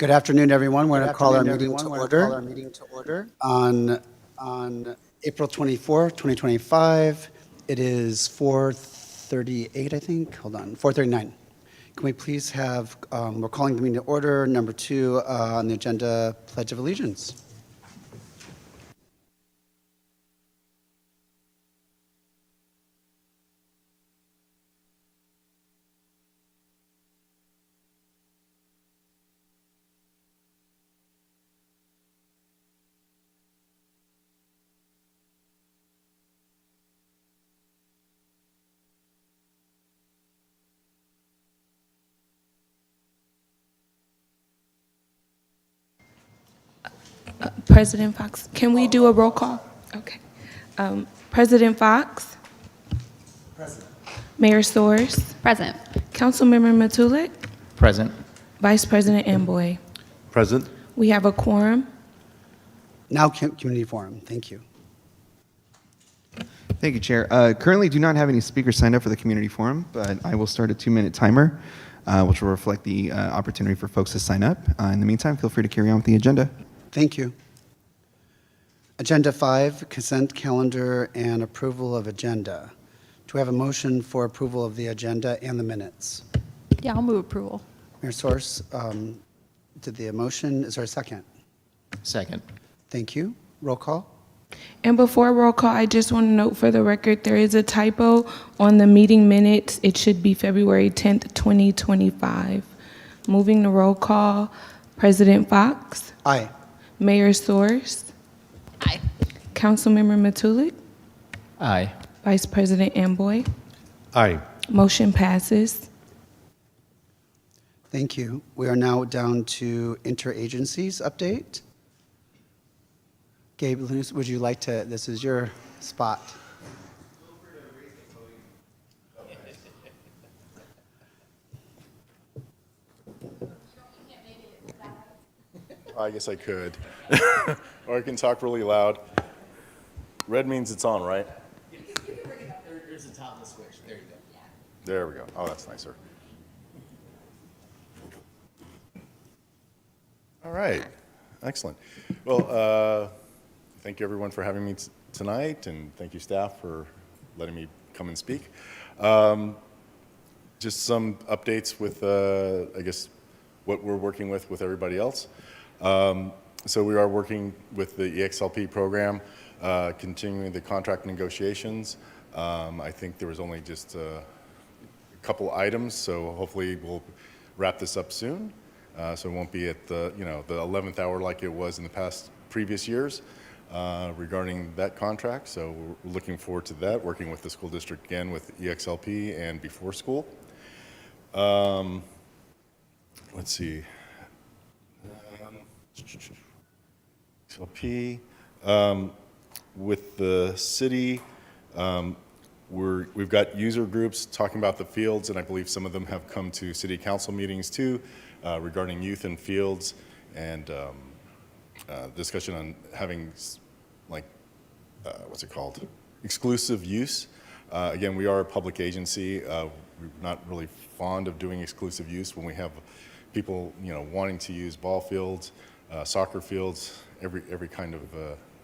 Good afternoon, everyone. We're going to call our meeting to order on April 24, 2025. It is 4:38, I think. Hold on, 4:39. Can we please have, we're calling the meeting to order. Number 2 on the agenda, Pledge of Allegiance. President Fox, can we do a roll call? Okay. President Fox? Present. Mayor Soares? Present. Councilmember Matulik? Present. Vice President Amboy? Present. We have a quorum. Now community forum. Thank you. Thank you, Chair. Currently do not have any speakers signed up for the community forum, but I will start a 2-minute timer, which will reflect the opportunity for folks to sign up. In the meantime, feel free to carry on with the agenda. Thank you. Agenda 5, consent calendar and approval of agenda. Do we have a motion for approval of the agenda and the minutes? Yeah, I'll move approval. Mayor Soares did the motion. Is there a second? Second. Thank you. Roll call. And before roll call, I just want to note for the record, there is a typo on the meeting minutes. It should be February 10th, 2025. Moving to roll call, President Fox? Aye. Mayor Soares? Aye. Councilmember Matulik? Aye. Vice President Amboy? Aye. Motion passes. Thank you. We are now down to interagencies update. Gabe, would you like to, this is your spot. I guess I could. Or I can talk really loud. Red means it's on, right? You can bring it up. There's a top of the switch. There you go. There we go. Oh, that's nicer. All right. Excellent. Well, thank you everyone for having me tonight, and thank you staff for letting me come and speak. Just some updates with, I guess, what we're working with everybody else. So we are working with the EXLP program, continuing the contract negotiations. I think there was only just a couple items, so hopefully we'll wrap this up soon. So it won't be at the, the 11th hour like it was in the previous years regarding that contract. So we're looking forward to that, working with the school district again with EXLP and before school. Let's see. EXLP. With the city, we've got user groups talking about the fields, and I believe some of them have come to city council meetings too, regarding youth and fields, and discussion on having, like, what's it called? Exclusive use. Again, we are a public agency. We're not really fond of doing exclusive use when we have people, wanting to use ball fields, soccer fields, every kind of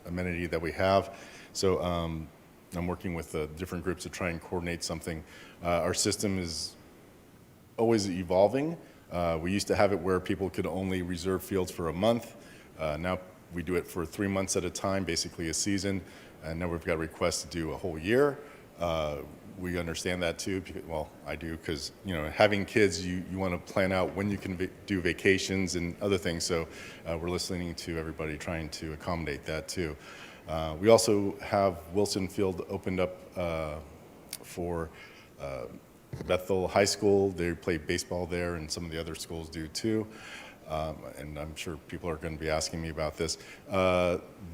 amenity that we have. So I'm working with different groups to try and coordinate something. Our system is always evolving. We used to have it where people could only reserve fields for a month. Now we do it for 3 months at a time, basically a season. And now we've got requests to do a whole year. We understand that too. Well, I do, because having kids, you want to plan out when you can do vacations and other things. So we're listening to everybody, trying to accommodate that too. We also have Wilson Field opened up for Bethel High School. They play baseball there, and some of the other schools do too. And I'm sure people are going to be asking me about this.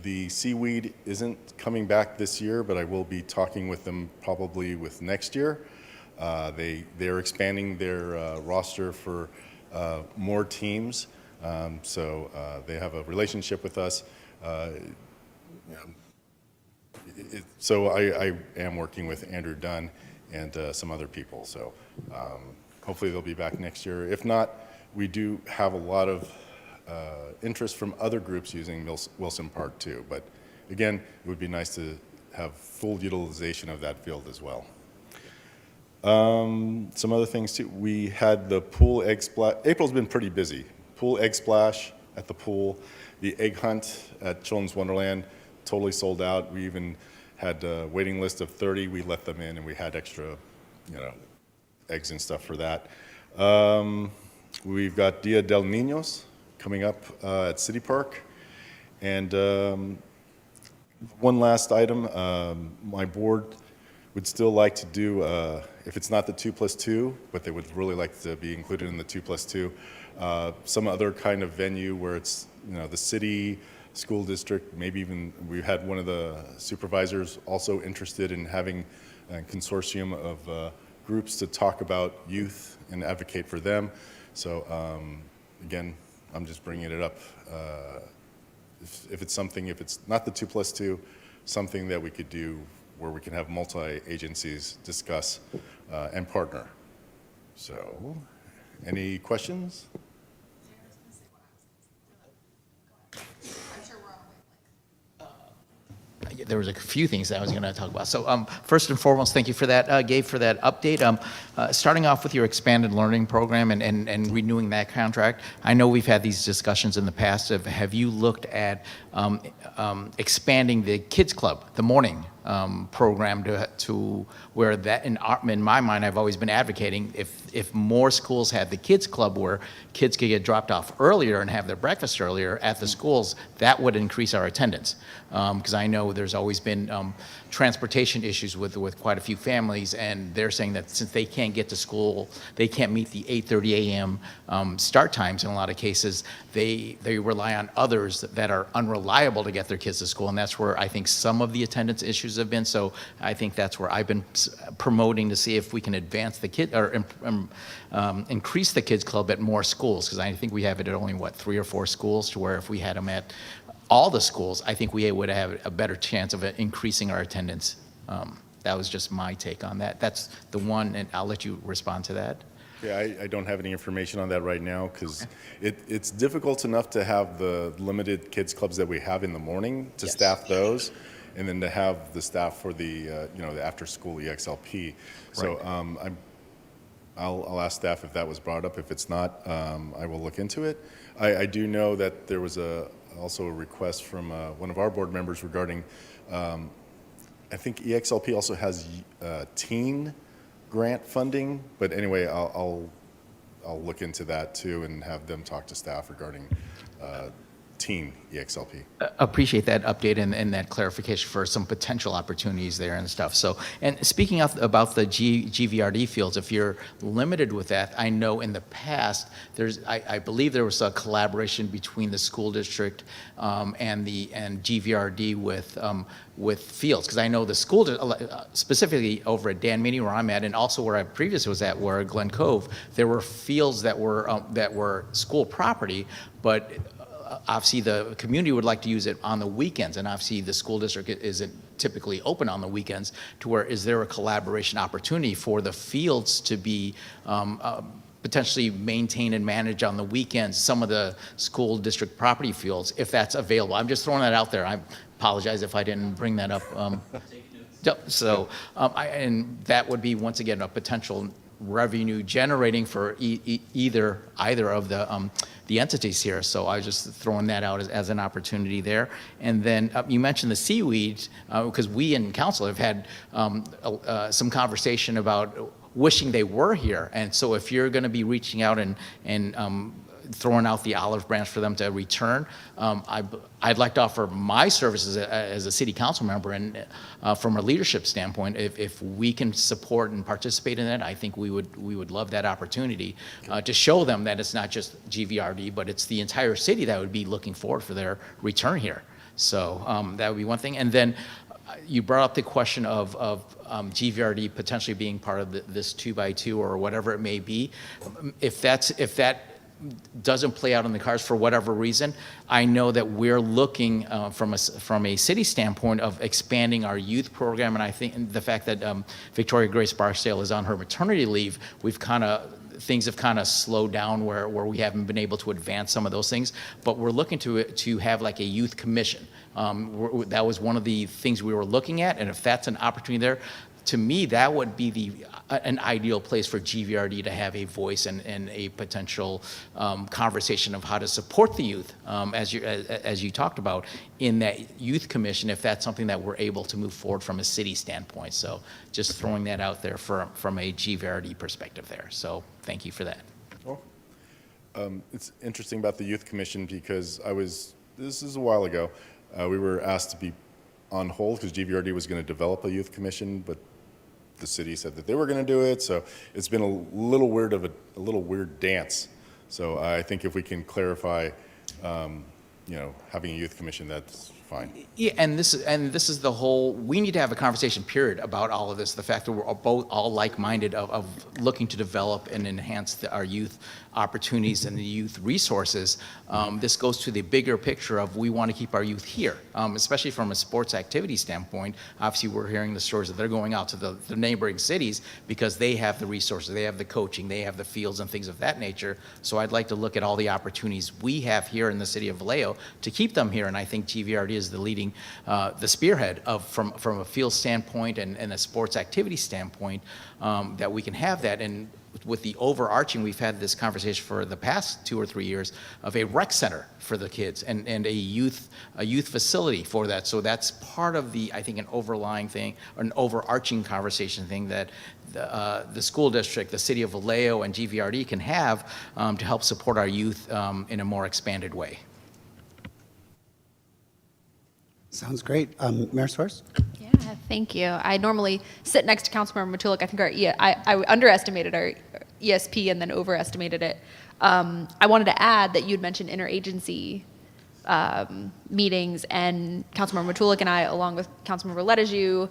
The seaweed isn't coming back this year, but I will be talking with them probably with next year. They're expanding their roster for more teams, so they have a relationship with us. So I am working with Andrew Dunn and some other people. So hopefully they'll be back next year. If not, we do have a lot of interest from other groups using Wilson Park too. But again, it would be nice to have full utilization of that field as well. Some other things too. We had the pool egg splash. April's been pretty busy. Pool egg splash at the pool. The egg hunt at Children's Wonderland, totally sold out. We even had a waiting list of 30. We let them in, and we had extra, eggs and stuff for that. We've got Dia del Niños coming up at City Park. And one last item, my board would still like to do, if it's not the 2+2, but they would really like to be included in the 2+2, some other kind of venue where it's, the city, school district, maybe even, we had one of the supervisors also interested in having a consortium of groups to talk about youth and advocate for them. So again, I'm just bringing it up. If it's something, if it's not the 2+2, something that we could do where we can have multi-agencies discuss and partner. So, any questions? There was a few things that I was going to talk about. So first and foremost, thank you for that, Gabe, for that update. Starting off with your expanded learning program and renewing that contract, I know we've had these discussions in the past. Have you looked at expanding the kids club, the morning program to where that, in my mind, I've always been advocating if more schools had the kids club where kids could get dropped off earlier and have their breakfast earlier at the schools, that would increase our attendance. Because I know there's always been transportation issues with quite a few families, and they're saying that since they can't get to school, they can't meet the 8:30 a.m. Start times in a lot of cases, they rely on others that are unreliable to get their kids to school, and that's where I think some of the attendance issues have been. So I think that's where I've been promoting to see if we can advance the kid or increase the kids club at more schools, because I think we have it at only 3 or 4 schools, to where if we had them at all the schools, I think we would have a better chance of increasing our attendance. That was just my take on that. That's the one, and I'll let you respond to that. Yeah, I don't have any information on that right now because it's difficult enough to have the limited kids clubs that we have in the morning to staff those, and then to have the staff for the the after school EXLP. So I'll ask staff if that was brought up. If it's not, I will look into it. I do know that there was also a request from one of our board members regarding. I think EXLP also has teen grant funding, but anyway, I'll look into that too and have them talk to staff regarding teen EXLP. Appreciate that update and that clarification for some potential opportunities there and stuff. So, and speaking about the GVRD fields, if you're limited with that, I know in the past I believe there was a collaboration between the school district and GVRD with fields, because I know the school, specifically over at Dan Meany where I'm at, and also where I previously was at, where Glen Cove, there were fields that were school property, but obviously the community would like to use it on the weekends, and obviously the school district isn't typically open on the weekends, to where is there a collaboration opportunity for the fields to be potentially maintained and managed on the weekends, some of the school district property fields, if that's available. I'm just throwing that out there. I apologize if I didn't bring that up. So, and that would be, once again, a potential revenue generating for either of the entities here. So I was just throwing that out as an opportunity there. And then you mentioned the seaweed, because we in council have had some conversation about wishing they were here. And so if you're going to be reaching out and throwing out the olive branch for them to return, I'd like to offer my services as a city council member, and from a leadership standpoint, if we can support and participate in that, I think we would love that opportunity to show them that it's not just GVRD, but it's the entire city that would be looking forward for their return here. So that would be one thing. And then you brought up the question of GVRD potentially being part of this 2x2 or whatever it may be. If that doesn't play out in the cards for whatever reason, I know that we're looking from a city standpoint of expanding our youth program, and I think the fact that Victoria Grace Barksdale is on her maternity leave, we've kind of things have kind of slowed down where we haven't been able to advance some of those things. But we're looking to have like a youth commission. That was one of the things we were looking at, and if that's an opportunity there, to me, that would be an ideal place for GVRD to have a voice and a potential conversation of how to support the youth, as you talked about, in that youth commission, if that's something that we're able to move forward from a city standpoint. So just throwing that out there from a GVRD perspective there. So thank you for that. Well, it's interesting about the youth commission because this is a while ago, we were asked to be on hold because GVRD was going to develop a youth commission, but the city said that they were going to do it. So it's been a little weird dance. So I think if we can clarify, having a youth commission, that's fine. Yeah, and this is the whole. We need to have a conversation, period, about all of this. The fact that we're both all like-minded of looking to develop and enhance our youth opportunities and the youth resources. This goes to the bigger picture of we want to keep our youth here, especially from a sports activity standpoint. Obviously, we're hearing the stories that they're going out to the neighboring cities because they have the resources, they have the coaching, they have the fields and things of that nature. So I'd like to look at all the opportunities we have here in the city of Vallejo to keep them here, and I think GVRD is the leading, the spearhead of from a field standpoint and a sports activity standpoint, that we can have that. And with the overarching, we've had this conversation for the past 2 or 3 years of a rec center for the kids and a youth facility for that. So that's part of the, I think, an overlying thing, an overarching conversation thing that the school district, the city of Vallejo, and GVRD can have to help support our youth in a more expanded way. Sounds great. Mayor Soares? Yeah, thank you. I normally sit next to Councilmember Matulik. I think I underestimated our ESP and then overestimated it. I wanted to add that you'd mentioned interagency meetings, and Councilmember Matulik and I, along with Councilmember Ledeju,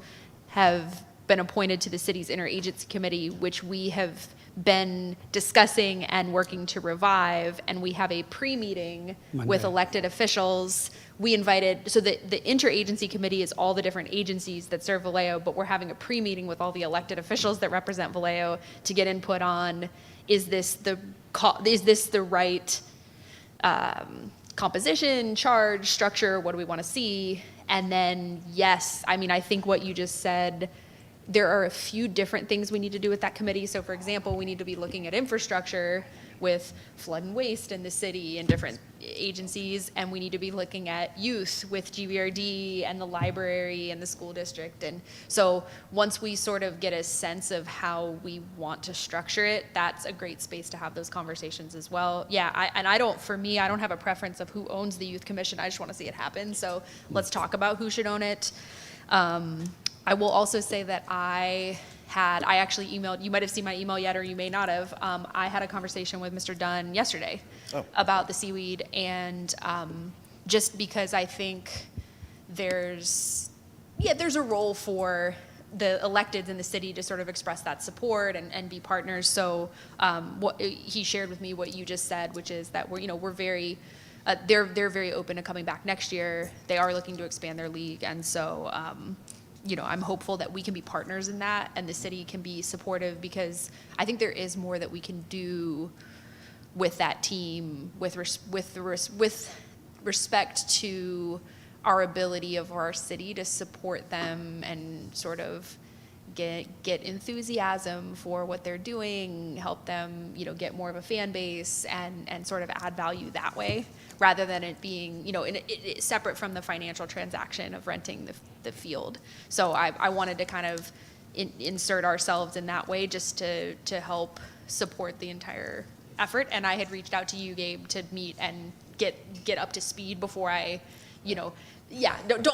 have been appointed to the city's interagency committee, which we have been discussing and working to revive, and we have a pre-meeting with elected officials. We invited, so the interagency committee is all the different agencies that serve Vallejo, but we're having a pre-meeting with all the elected officials that represent Vallejo to get input on, is this the right composition, charge, structure, what do we want to see? And then, yes, I mean, I think what you just said, there are a few different things we need to do with that committee. So for example, we need to be looking at infrastructure with flood and waste in the city and different agencies, and we need to be looking at youth with GVRD and the library and the school district. And so once we sort of get a sense of how we want to structure it, that's a great space to have those conversations as well. Yeah, I don't have a preference of who owns the youth commission. I just want to see it happen. So let's talk about who should own it. I will also say that I actually emailed, you might have seen my email yet, or you may not have. I had a conversation with Mr. Dunn yesterday about the seaweed, and just because I think there's a role for the electeds in the city to sort of express that support and be partners. So what he shared with me what you just said, which is that we're very, they're very open to coming back next year. They are looking to expand their league, and so I'm hopeful that we can be partners in that, and the city can be supportive, because I think there is more that we can do with that team with respect to our ability of our city to support them and sort of get enthusiasm for what they're doing, help them, get more of a fan base and sort of add value that way, rather than it being, separate from the financial transaction of renting the field. So I wanted to kind of insert ourselves in that way, just to help support the entire effort. And I had reached out to you, Gabe, to meet and get up to speed before I, don't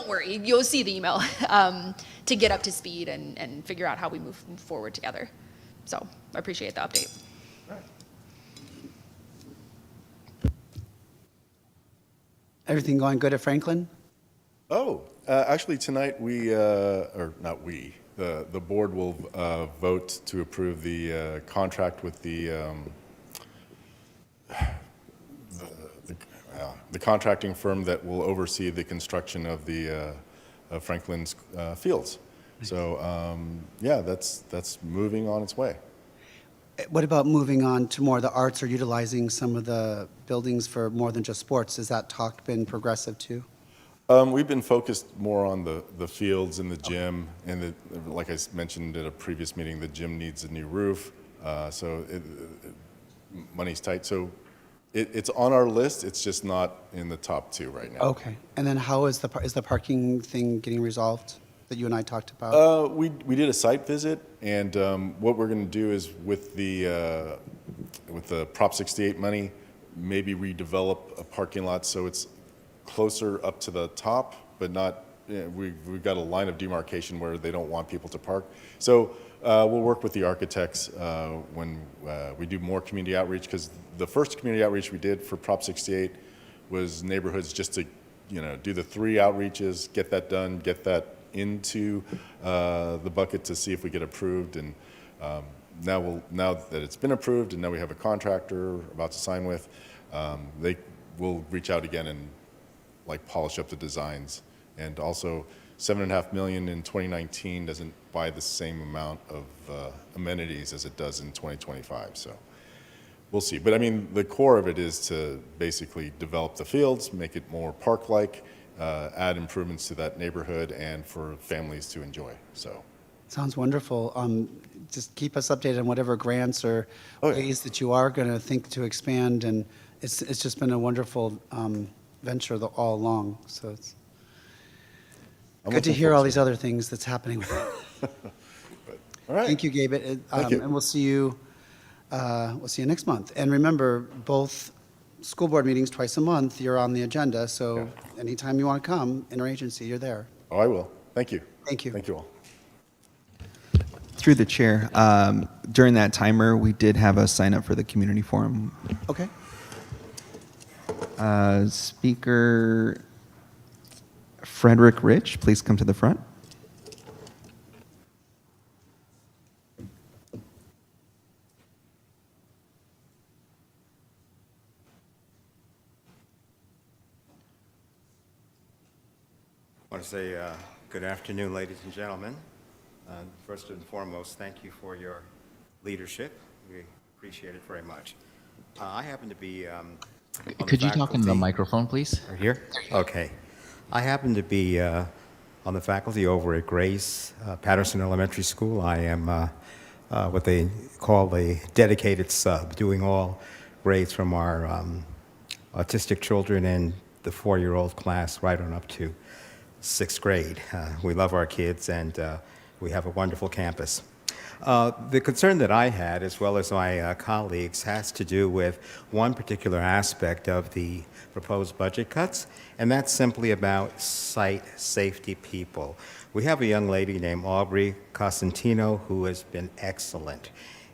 worry, you'll see the email, to get up to speed and figure out how we move forward together. So I appreciate the update. Everything going good at Franklin? Actually tonight the board will vote to approve the contract with the contracting firm that will oversee the construction of the of Franklin's fields. So that's moving on its way. What about moving on to more the arts or utilizing some of the buildings for more than just sports? Has that talk been progressive too? We've been focused more on the fields and the gym, and like I mentioned at a previous meeting, the gym needs a new roof, so money's tight. So it's on our list, it's just not in the top two right now. Okay. And then how is the parking thing getting resolved that you and I talked about? We did a site visit, and what we're going to do is with the Prop 68 money, maybe redevelop a parking lot so it's closer up to the top, but not, we've got a line of demarcation where they don't want people to park. So we'll work with the architects when we do more community outreach, because the first community outreach we did for Prop 68 was neighborhoods just to, do the 3 outreaches, get that done, get that into the bucket to see if we get approved. And now that it's been approved and now we have a contractor about to sign with, they will reach out again and polish up the designs. And also, $7.5 million in 2019 doesn't buy the same amount of amenities as it does in 2025. So we'll see. But I mean, the core of it is to basically develop the fields, make it more park-like, add improvements to that neighborhood, and for families to enjoy. So. Sounds wonderful. Just keep us updated on whatever grants or ways that you are going to think to expand. And it's just been a wonderful venture all along. So it's good to hear all these other things that's happening with it. All right. Thank you, Gabe. Thank you. And we'll see you next month. And remember, both school board meetings twice a month, you're on the agenda. So anytime you want to come, interagency, you're there. Oh, I will. Thank you. Thank you. Thank you all. Through the chair, during that timer, we did have a sign up for the community forum. Okay. Speaker Frederick Rich, please come to the front. I want to say good afternoon, ladies and gentlemen. First and foremost, thank you for your leadership. We appreciate it very much. I happen to be on the Could you talk into the faculty- microphone, please? Right here? Okay. I happen to be on the faculty over at Grace Patterson Elementary School. I am what they call a dedicated sub, doing all grades from our autistic children and the 4-year-old class right on up to 6th grade. We love our kids, and we have a wonderful campus. The concern that I had, as well as my colleagues, has to do with one particular aspect of the proposed budget cuts, and that's simply about site safety people. We have a young lady named Aubrey Cosentino who has been excellent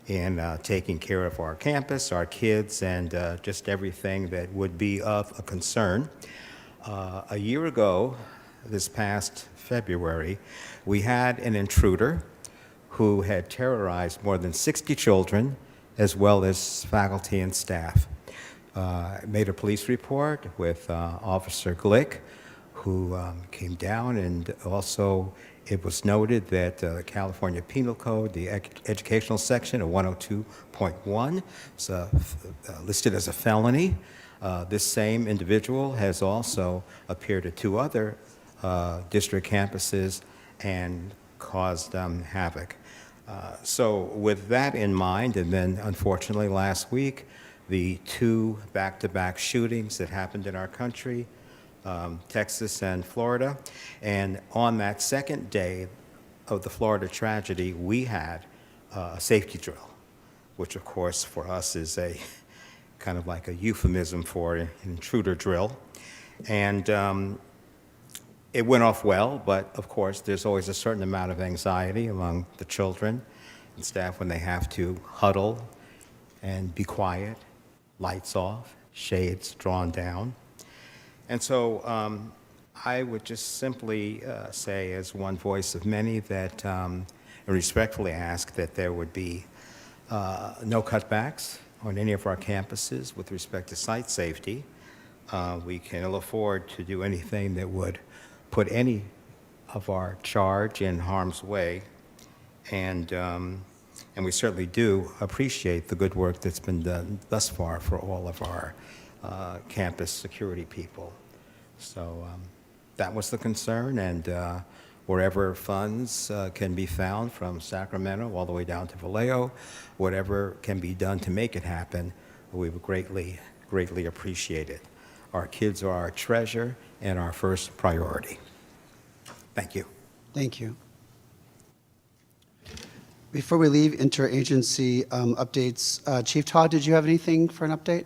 in taking care of our campus, our kids, and just everything that would be of a concern. A year ago, this past February, we had an intruder who had terrorized more than 60 children, as well as faculty and staff. Made a police report with Officer Glick, who came down, and also it was noted that the California Penal Code, the educational section of 102.1, is listed as a felony. This same individual has also appeared at 2 other district campuses and caused havoc. So with that in mind, and then unfortunately last week, the 2 back-to-back shootings that happened in our country, Texas and Florida, and on that second day of the Florida tragedy, we had a safety drill, which of course for us is a kind of like a euphemism for an intruder drill. And it went off well, but of course there's always a certain amount of anxiety among the children and staff when they have to huddle and be quiet, lights off, shades drawn down. And so I would just simply say, as one voice of many, that and respectfully ask that there would be no cutbacks on any of our campuses with respect to site safety. We can ill afford to do anything that would put any of our charge in harm's way. And And we certainly do appreciate the good work that's been done thus far for all of our campus security people. So that was the concern, and wherever funds can be found from Sacramento all the way down to Vallejo, whatever can be done to make it happen, we would greatly, greatly appreciate it. Our kids are our treasure and our first priority. Thank you. Thank you. Before we leave interagency updates, Chief Todd, did you have anything for an update?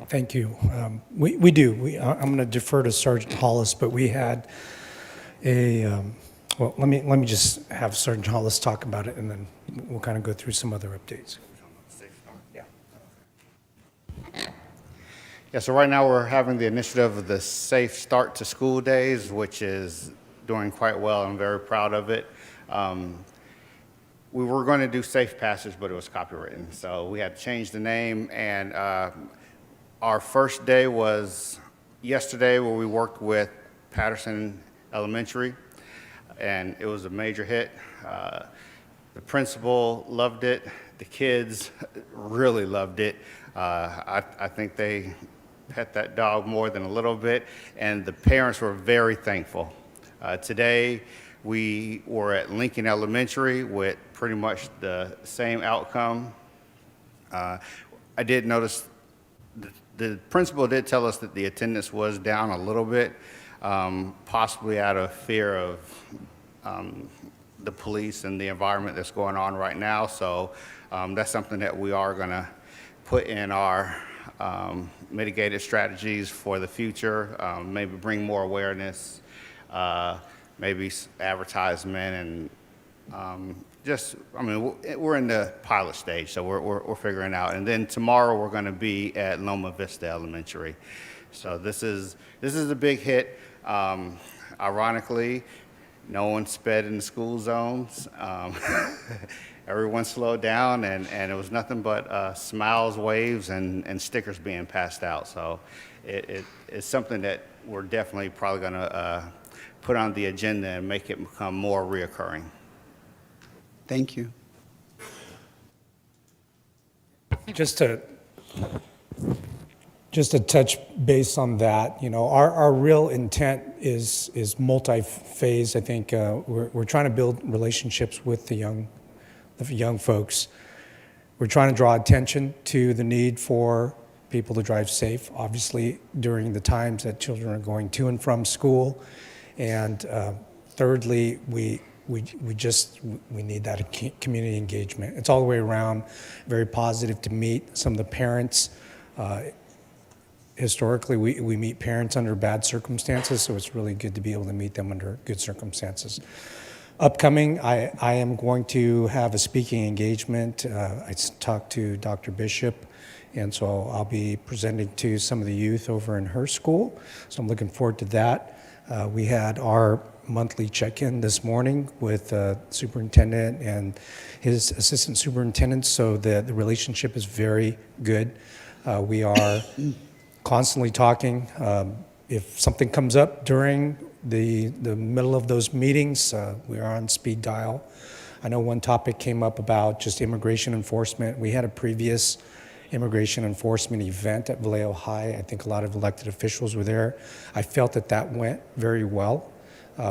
Thank you. We do. I'm going to defer to Sergeant Hollis, but we had well, let me just have Sergeant Hollis talk about it, and then we'll kind of go through some other updates. Yeah, so right now we're having the initiative of the Safe Start to School Days, which is doing quite well. I'm very proud of it. We were going to do Safe Passage, but it was copywritten, so we had to change the name. And our first day was yesterday, where we worked with Patterson Elementary, and it was a major hit. The principal loved it. The kids really loved it. I think they pet that dog more than a little bit, and the parents were very thankful. Today, we were at Lincoln Elementary with pretty much the same outcome. I did notice the principal did tell us that the attendance was down a little bit, possibly out of fear of the police and the environment that's going on right now. So that's something that we are going to put in our mitigated strategies for the future, maybe bring more awareness, maybe advertisement, and we're in the pilot stage, so we're figuring out. And then tomorrow we're going to be at Loma Vista Elementary. So this is a big hit. Ironically, no one sped in the school zones. Everyone slowed down, and it was nothing but smiles, waves, and stickers being passed out. So it's something that we're definitely probably going to put on the agenda and make it become more reoccurring. Thank you. Just to touch base on that, our real intent is multi-phase. I think we're trying to build relationships with the young folks. We're trying to draw attention to the need for people to drive safe, obviously during the times that children are going to and from school. And thirdly, we need that community engagement. It's all the way around very positive to meet some of the parents. Historically, we meet parents under bad circumstances, so it's really good to be able to meet them under good circumstances. Upcoming, I am going to have a speaking engagement. I talked to Dr. Bishop, and so I'll be presenting to some of the youth over in her school. So I'm looking forward to that. We had our monthly check-in this morning with the superintendent and his assistant superintendent, so the relationship is very good. We are constantly talking. If something comes up during the middle of those meetings, we are on speed dial. I know one topic came up about just immigration enforcement. We had a previous immigration enforcement event at Vallejo High. I think a lot of elected officials were there. I felt that went very well.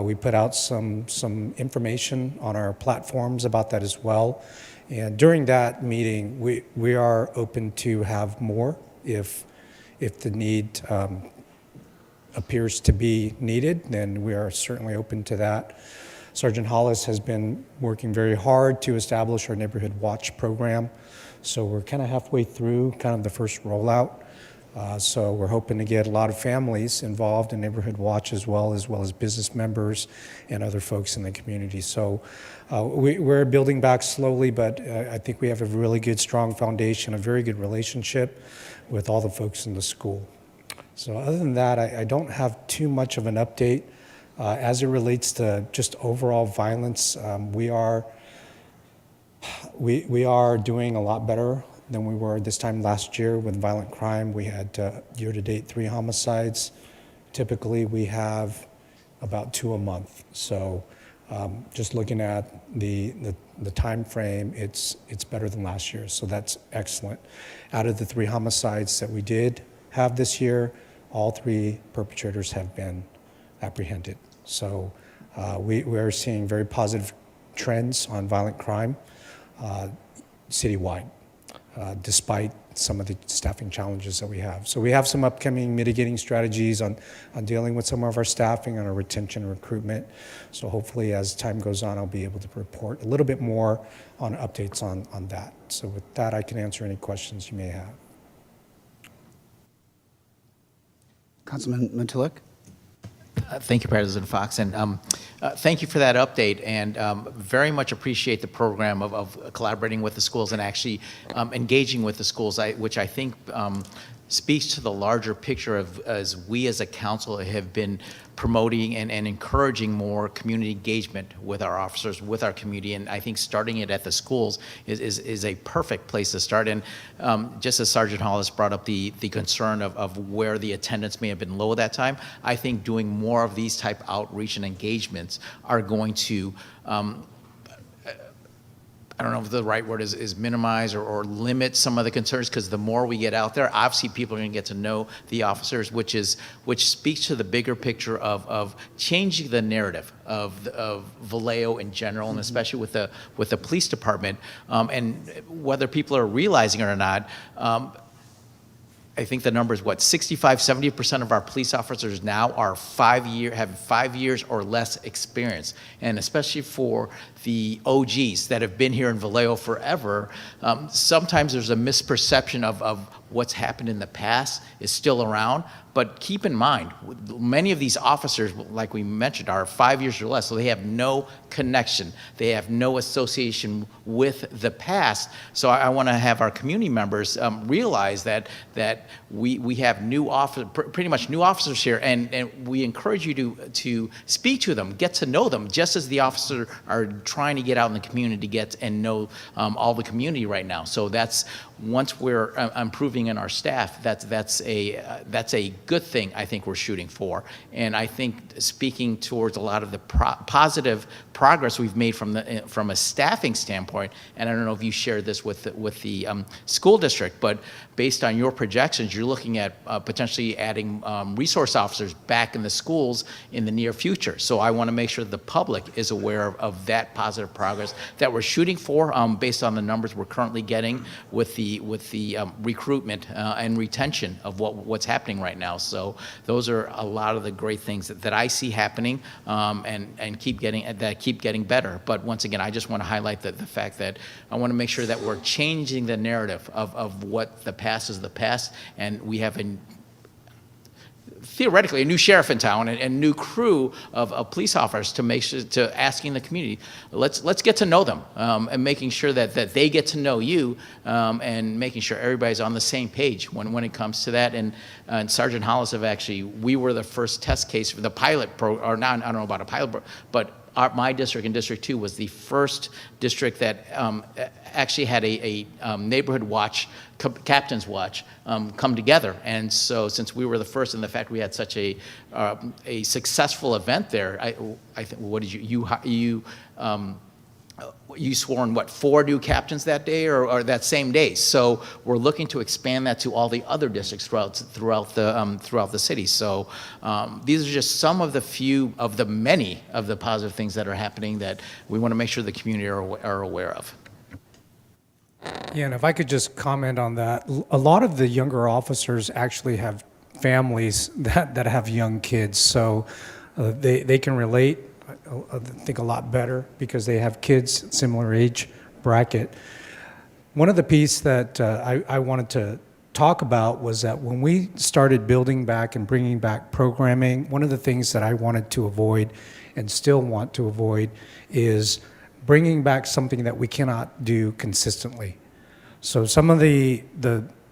We put out some information on our platforms about that as well. And during that meeting, we are open to have more if the need appears to be needed, then we are certainly open to that. Sergeant Hollis has been working very hard to establish our Neighborhood Watch program. So we're kind of halfway through kind of the first rollout. So we're hoping to get a lot of families involved in Neighborhood Watch as well as business members and other folks in the community. So we're building back slowly, but I think we have a really good, strong foundation, a very good relationship with all the folks in the school. So other than that, I don't have too much of an update. As it relates to just overall violence, we are doing a lot better than we were this time last year with violent crime. We had year-to-date 3 homicides. Typically, we have about 2 a month. So just looking at the time frame, it's better than last year. So that's excellent. Out of the 3 homicides that we did have this year, all 3 perpetrators have been apprehended. So we are seeing very positive trends on violent crime citywide, despite some of the staffing challenges that we have. So we have some upcoming mitigating strategies on dealing with some of our staffing, on our retention and recruitment. So hopefully as time goes on, I'll be able to report a little bit more on updates on that. So with that, I can answer any questions you may have. Councilman Matulak? Thank you, President Fox, and thank you for that update, and very much appreciate the program of collaborating with the schools and actually engaging with the schools, which I think speaks to the larger picture of as we as a council have been promoting and encouraging more community engagement with our officers, with our community, and I think starting it at the schools is a perfect place to start. And just as Sergeant Hollis brought up the concern of where the attendance may have been low at that time, I think doing more of these type outreach and engagements are going to I don't know if the right word is minimize or limit some of the concerns, because the more we get out there, obviously people are going to get to know the officers, which speaks to the bigger picture of changing the narrative of Vallejo in general, and especially with the police department, and whether people are realizing it or not. I think the number is 65-70% of our police officers now are have 5 years or less experience, and especially for the OGs that have been here in Vallejo forever, sometimes there's a misperception of what's happened in the past is still around. But keep in mind, many of these officers, like we mentioned, are 5 years or less, so they have no connection. They have no association with the past. So I want to have our community members realize that we have pretty much new officers here, and we encourage you to speak to them, get to know them, just as the officers are trying to get out in the community to get and know all the community right now. So that's, once we're improving in our staff, that's a good thing I think we're shooting for. And I think speaking towards a lot of the positive progress we've made from a staffing standpoint, and I don't know if you shared this with the school district, but based on your projections, you're looking at potentially adding resource officers back in the schools in the near future. So I want to make sure the public is aware of that positive progress that we're shooting for, based on the numbers we're currently getting with the recruitment and retention of what's happening right now. So those are a lot of the great things that I see happening, and keep getting better. But once again, I just want to highlight the fact that I want to make sure that we're changing the narrative of what the past is the past, and we have theoretically a new sheriff in town and new crew of police officers to make sure, to asking the community, let's get to know them, and making sure that they get to know you, and making sure everybody's on the same page when it comes to that. And Sergeant Hollis we were the first test case for the pilot I don't know about a pilot, but my district and District 2 was the first district that actually had a neighborhood watch, captain's watch, come together. And so since we were the first, and the fact we had such a successful event there, I think, what did you sworn, 4 new captains that day or that same day? So we're looking to expand that to all the other districts throughout the city. So these are just some of the many of the positive things that are happening that we want to make sure the community are aware of. Yeah, and if I could just comment on that, a lot of the younger officers actually have families that have young kids, so they can relate, I think, a lot better because they have kids similar age bracket. One of the pieces that I wanted to talk about was that when we started building back and bringing back programming, one of the things that I wanted to avoid and still want to avoid is bringing back something that we cannot do consistently. So some of the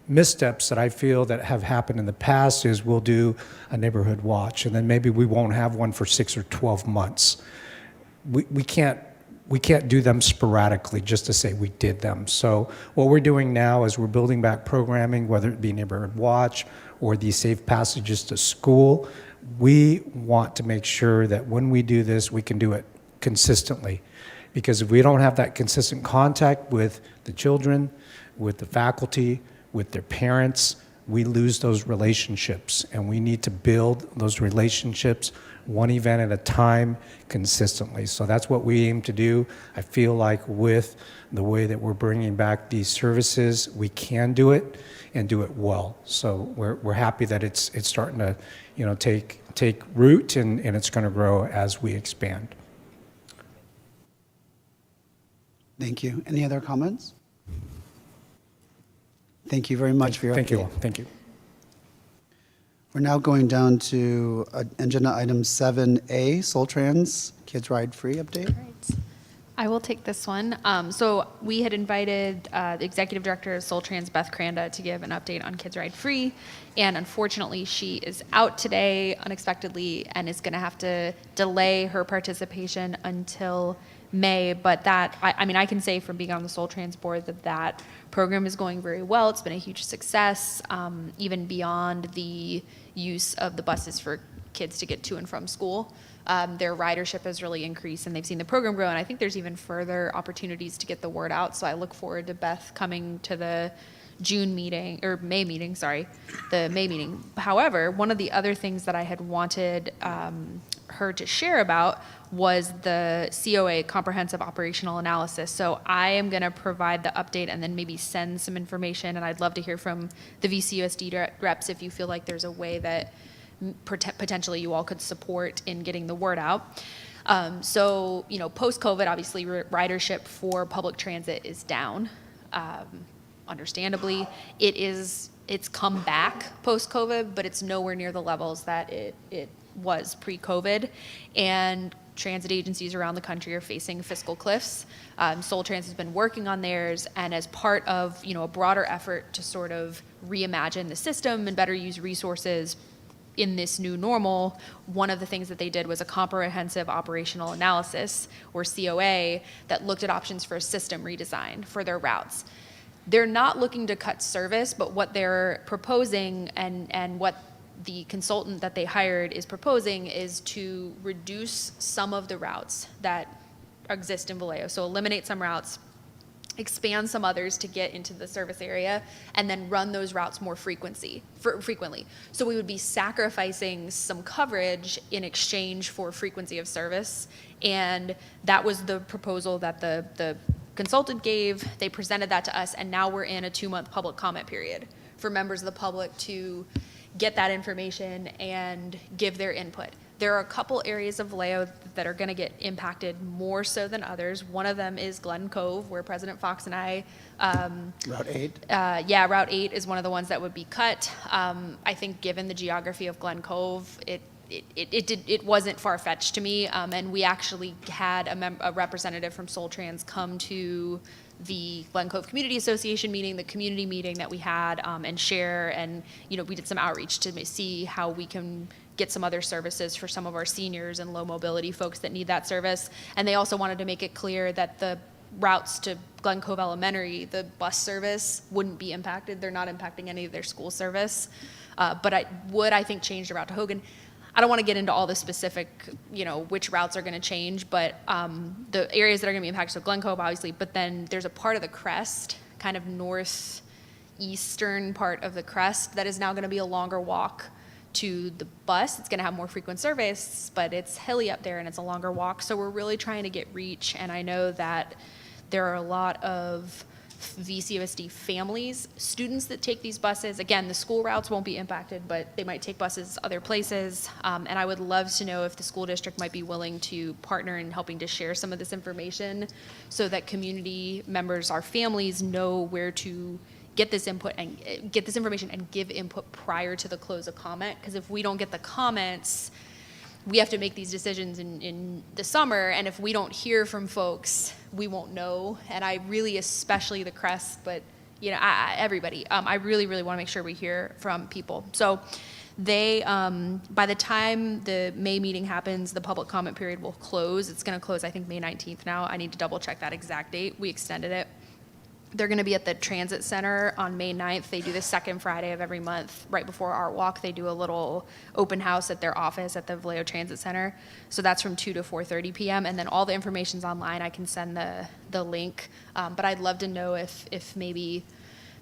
missteps that I feel that have happened in the past is we'll do a neighborhood watch and then maybe we won't have one for 6 or 12 months. We can't we can't do them sporadically just to say we did them. So what we're doing now is we're building back programming, whether it be Neighborhood Watch or these safe passages to school. We want to make sure that when we do this, we can do it consistently. Because if we don't have that consistent contact with the children, with the faculty, with their parents, we lose those relationships. And we need to build those relationships one event at a time consistently. So that's what we aim to do. I feel like with the way that we're bringing back these services, we can do it and do it well. So we're happy that it's starting to, take root and it's going to grow as we expand. Thank you. Any other comments? Thank you very much for your Thank you update. all. Thank you. We're now going down to agenda item 7A, Soul Trans Kids Ride Free update. Right. I will take this one. So we had invited the executive director of Soul Trans, Beth Cranda, to give an update on Kids Ride Free. And unfortunately, she is out today unexpectedly and is going to have to delay her participation until May. But that, I can say from being on the Soul Trans board that program is going very well. It's been a huge success, even beyond the use of the buses for kids to get to and from school. Their ridership has really increased and they've seen the program grow, and I think there's even further opportunities to get the word out. So I look forward to Beth coming to the the May meeting. However, one of the other things that I had wanted her to share about was the COA, Comprehensive Operational Analysis. So I am going to provide the update and then maybe send some information, and I'd love to hear from the VCUSD reps if you feel like there's a way that potentially you all could support in getting the word out. So, post-COVID, obviously, ridership for public transit is down. Understandably, it's come back post-COVID, but it's nowhere near the levels that it was pre-COVID. And transit agencies around the country are facing fiscal cliffs. Soul Trans has been working on theirs, and as part of a broader effort to sort of reimagine the system and better use resources in this new normal, one of the things that they did was a comprehensive operational analysis, or COA, that looked at options for a system redesign for their routes. They're not looking to cut service, but what they're proposing and what the consultant that they hired is proposing is to reduce some of the routes that exist in Vallejo. So eliminate some routes, expand some others to get into the service area, and then run those routes more frequently. So we would be sacrificing some coverage in exchange for frequency of service. And that was the proposal that the consultant gave. They presented that to us, and now we're in a 2-month public comment period for members of the public to get that information and give their input. There are a couple areas of Vallejo that are going to get impacted more so than others. One of them is Glen Cove, where President Fox and I, Route 8. Route 8 is one of the ones that would be cut. I think given the geography of Glen Cove, it wasn't far-fetched to me, and we actually had a representative from Soul Trans come to the Glen Cove Community Association meeting, the community meeting that we had, and share, and we did some outreach to see how we can get some other services for some of our seniors and low mobility folks that need that service. And they also wanted to make it clear that the routes to Glen Cove Elementary, the bus service, wouldn't be impacted. They're not impacting any of their school service. But I think change the route to Hogan. I don't want to get into all the specific, which routes are going to change, but the areas that are going to be impacted, so Glen Cove, obviously, but then there's a part of the crest, kind of northeastern part of the crest, that is now going to be a longer walk to the bus. It's going to have more frequent service, but it's hilly up there and it's a longer walk. So we're really trying to get reach, and I know that there are a lot of VCUSD families, students that take these buses. Again, the school routes won't be impacted, but they might take buses other places. And I would love to know if the school district might be willing to partner in helping to share some of this information so that community members, our families, know where to get this input and get this information and give input prior to the close of comment. Because if we don't get the comments, we have to make these decisions in the summer, and if we don't hear from folks, we won't know. And I really, especially the crest, but everybody, I really, really want to make sure we hear from people. So They, by the time the May meeting happens, the public comment period will close. It's going to close, I think, May 19th now. I need to double check that exact date. We extended it. They're going to be at the Transit Center on May 9th. They do the second Friday of every month, right before Art Walk. They do a little open house at their office at the Vallejo Transit Center. So that's from 2 to 4:30 p.m. And then all the information's online. I can send the link. But I'd love to know if maybe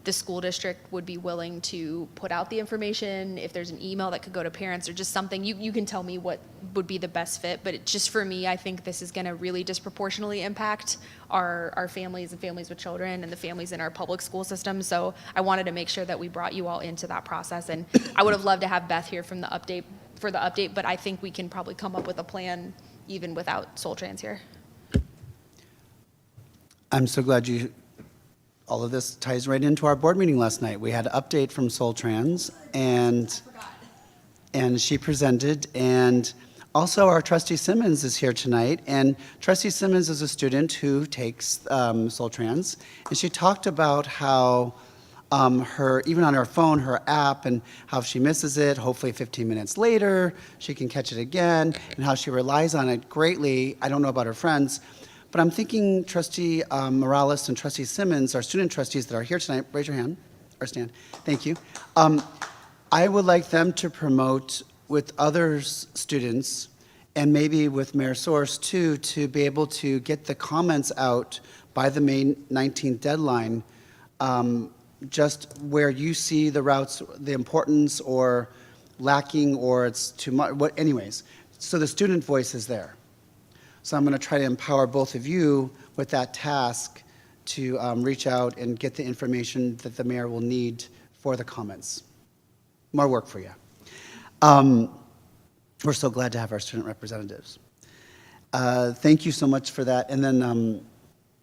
the school district would be willing to put out the information, if there's an email that could go to parents or just something. You can tell me what would be the best fit, but just for me, I think this is going to really disproportionately impact our families and families with children and the families in our public school system. So I wanted to make sure that we brought you all into that process. And I would have loved to have Beth here from the update, but I think we can probably come up with a plan even without Soul Trans here. I'm so glad all of this ties right into our board meeting last night. We had an update from Soul Trans, and she presented, and also our trustee Simmons is here tonight, and trustee Simmons is a student who takes Soul Trans, and she talked about how even on her phone, her app, and how if she misses it, hopefully 15 minutes later, she can catch it again, and how she relies on it greatly. I don't know about her friends, but I'm thinking Trustee Morales and Trustee Simmons, our student trustees that are here tonight, raise your hand or stand. Thank you. I would like them to promote with other students and maybe with Mayor Source too, to be able to get the comments out by the May 19th deadline, just where you see the routes, the importance or lacking or it's too much, anyways. So the student voice is there. So I'm going to try to empower both of you with that task to reach out and get the information that the mayor will need for the comments. More work for you. We're so glad to have our student representatives. Thank you so much for that. And then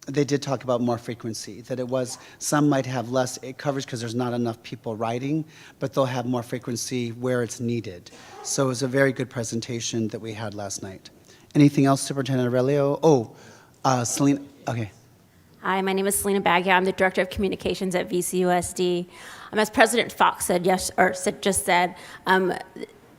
they did talk about more frequency, that some might have less coverage because there's not enough people riding, but they'll have more frequency where it's needed. So it was a very good presentation that we had last night. Anything else, Superintendent Aurelio? Selena, okay. Hi, my name is Selena Baggio. I'm the Director of Communications at VCUSD. As President Fox just said,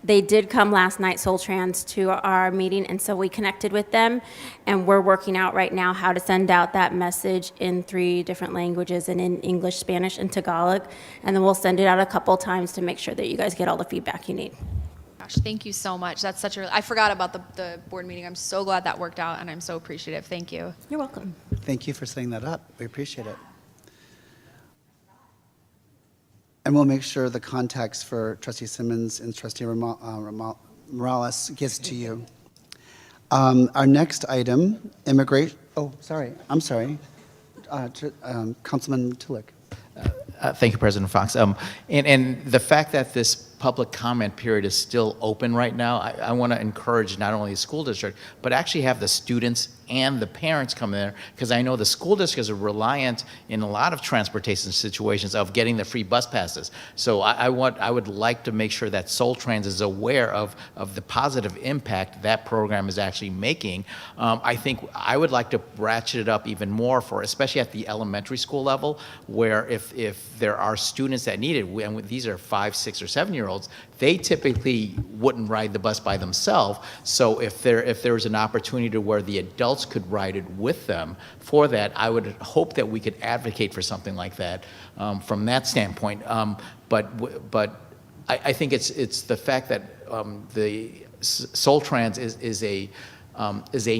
they did come last night, Soul Trans, to our meeting, and so we connected with them, and we're working out right now how to send out that message in 3 different languages, and in English, Spanish, and Tagalog, and then we'll send it out a couple times to make sure that you guys get all the feedback you need. Gosh, thank you so much. That's I forgot about the board meeting. I'm so glad that worked out, and I'm so appreciative. Thank you. You're welcome. Thank you for setting that up. We appreciate it. And we'll make sure the contacts for Trustee Simmons and Trustee Morales gets to you. Our next item, immigration. Oh, sorry. I'm sorry. Councilman Tillich. Thank you, President Fox. And the fact that this public comment period is still open right now, I want to encourage not only the school district, but actually have the students and the parents come there, because I know the school districts are reliant in a lot of transportation situations of getting the free bus passes. So I would like to make sure that Soul Trans is aware of the positive impact that program is actually making. I think I would like to ratchet it up even more for, especially at the elementary school level, where if there are students that need it, and these are 5, 6, or 7-year-olds, they typically wouldn't ride the bus by themselves. So if there was an opportunity to where the adults could ride it with them for that, I would hope that we could advocate for something like that from that standpoint. But I think it's the fact that the Soul Trans is a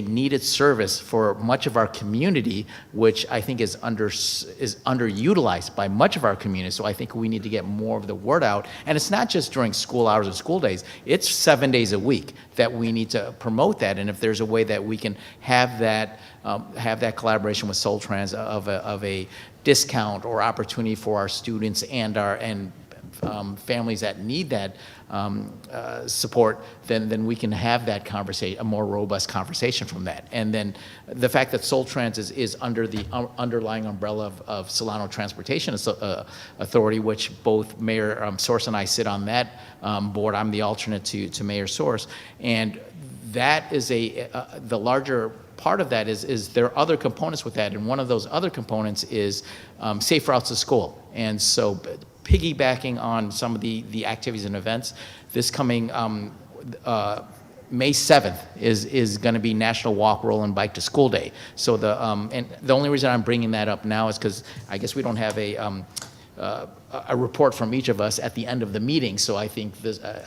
needed service for much of our community, which I think is underutilized by much of our community. So I think we need to get more of the word out. And it's not just during school hours and school days. It's 7 days a week that we need to promote that. And if there's a way that we can have that collaboration with Soul Trans of a discount or opportunity for our students and families that need that support, then we can have that conversation, a more robust conversation from that. And then the fact that Soul Trans is under the underlying umbrella of Solano Transportation Authority, which both Mayor Source and I sit on that board. I'm the alternate to Mayor Source, and that is the larger part of that is there are other components with that, and one of those other components is safe routes to school. And so piggybacking on some of the activities and events, this coming May 7th is going to be National Walk, Roll, and Bike to School Day. So and the only reason I'm bringing that up now is because I guess we don't have a report from each of us at the end of the meeting. So I think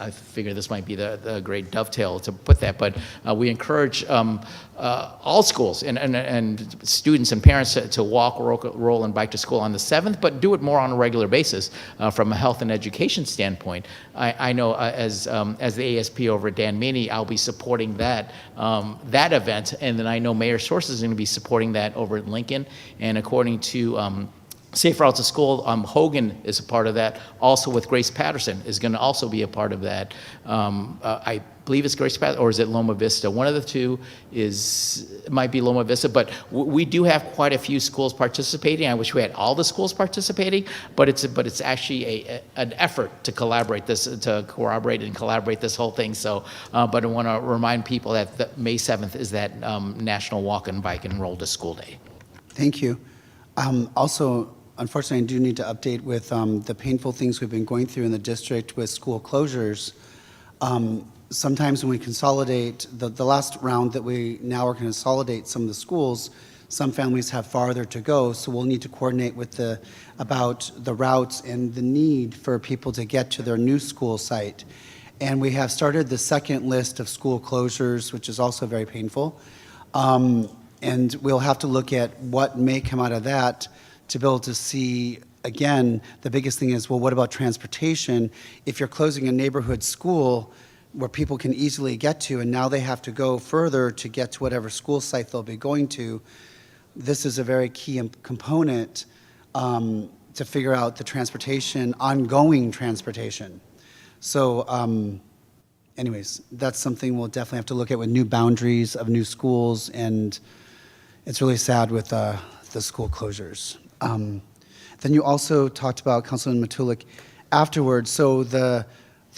I figure this might be the great dovetail to put that. But we encourage all schools and students and parents to walk, roll, and bike to school on the 7th, but do it more on a regular basis from a health and education standpoint. I know as the ASP over at Dan Meany, I'll be supporting that event, and then I know Mayor Source is going to be supporting that over at Lincoln. And according to Safe Routes to School, Hogan is a part of that. Also with Grace Patterson is going to also be a part of that. I believe it's Grace Patterson, or is it Loma Vista? One of the two might be Loma Vista, but we do have quite a few schools participating. I wish we had all the schools participating, but it's actually an effort to corroborate and collaborate this whole thing. So, but I want to remind people that May 7th is that National Walk and Bike and Roll to School Day. Thank you. Also, unfortunately, I do need to update with the painful things we've been going through in the district with school closures. Sometimes when we consolidate, the last round that we now are going to consolidate some of the schools, some families have farther to go, so we'll need to coordinate with about the routes and the need for people to get to their new school site. And we have started the second list of school closures, which is also very painful. And we'll have to look at what may come out of that to be able to see, again, the biggest thing is, well, what about transportation? If you're closing a neighborhood school where people can easily get to, and now they have to go further to get to whatever school site they'll be going to, this is a very key component to figure out the transportation, ongoing transportation. So anyways, that's something we'll definitely have to look at with new boundaries of new schools, and it's really sad with the school closures. Then you also talked about, Councilman Matulik, afterwards, so the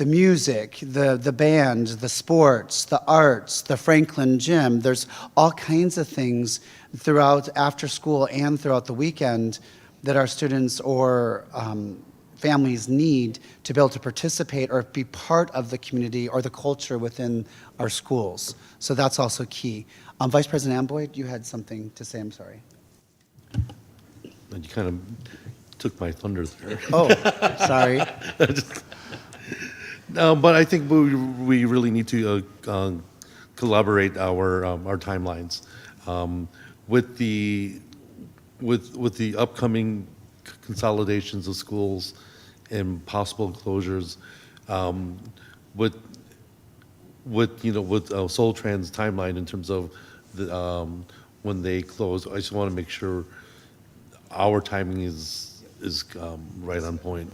music, the band, the sports, the arts, the Franklin Gym, there's all kinds of things throughout after school and throughout the weekend that our students or families need to be able to participate or be part of the community or the culture within our schools. So that's also key. Vice President Amboy, you had something to say, I'm sorry. And you kind of took my thunder there. Oh, sorry. No, but I think we really need to collaborate our timelines with the upcoming consolidations of schools and possible closures, with Soul Tran's timeline in terms of when they close. I just want to make sure our timing is right on point.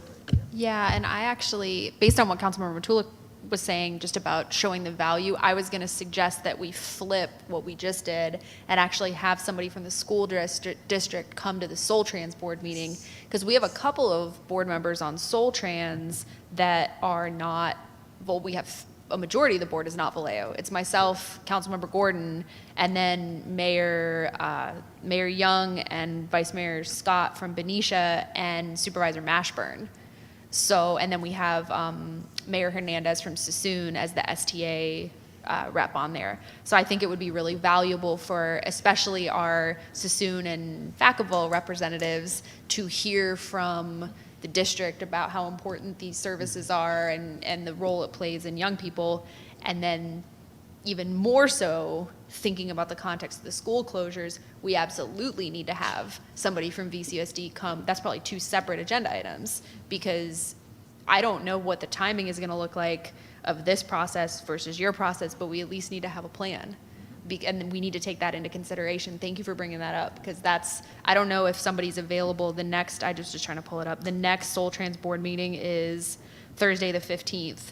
Yeah, and I actually, based on what Councilmember Matulik was saying just about showing the value, I was going to suggest that we flip what we just did and actually have somebody from the school district come to the Soul Trans board meeting, because we have a couple of board members on Soul Trans that are not, well, we have a majority of the board is not Vallejo. It's myself, Councilmember Gordon, and then Mayor Young and Vice Mayor Scott from Benicia and Supervisor Mashburn. So, and then we have Mayor Hernandez from Sassoon as the STA rep on there. So I think it would be really valuable for especially our Sassoon and Vacaville representatives to hear from the district about how important these services are and the role it plays in young people. And then even more so, thinking about the context of the school closures, we absolutely need to have somebody from VCUSD come. That's probably two separate agenda items, because I don't know what the timing is going to look like of this process versus your process, but we at least need to have a plan. And we need to take that into consideration. Thank you for bringing that up, because I don't know if somebody's available the next, I just trying to pull it up. The next Soul Trans board meeting is Thursday the 15th.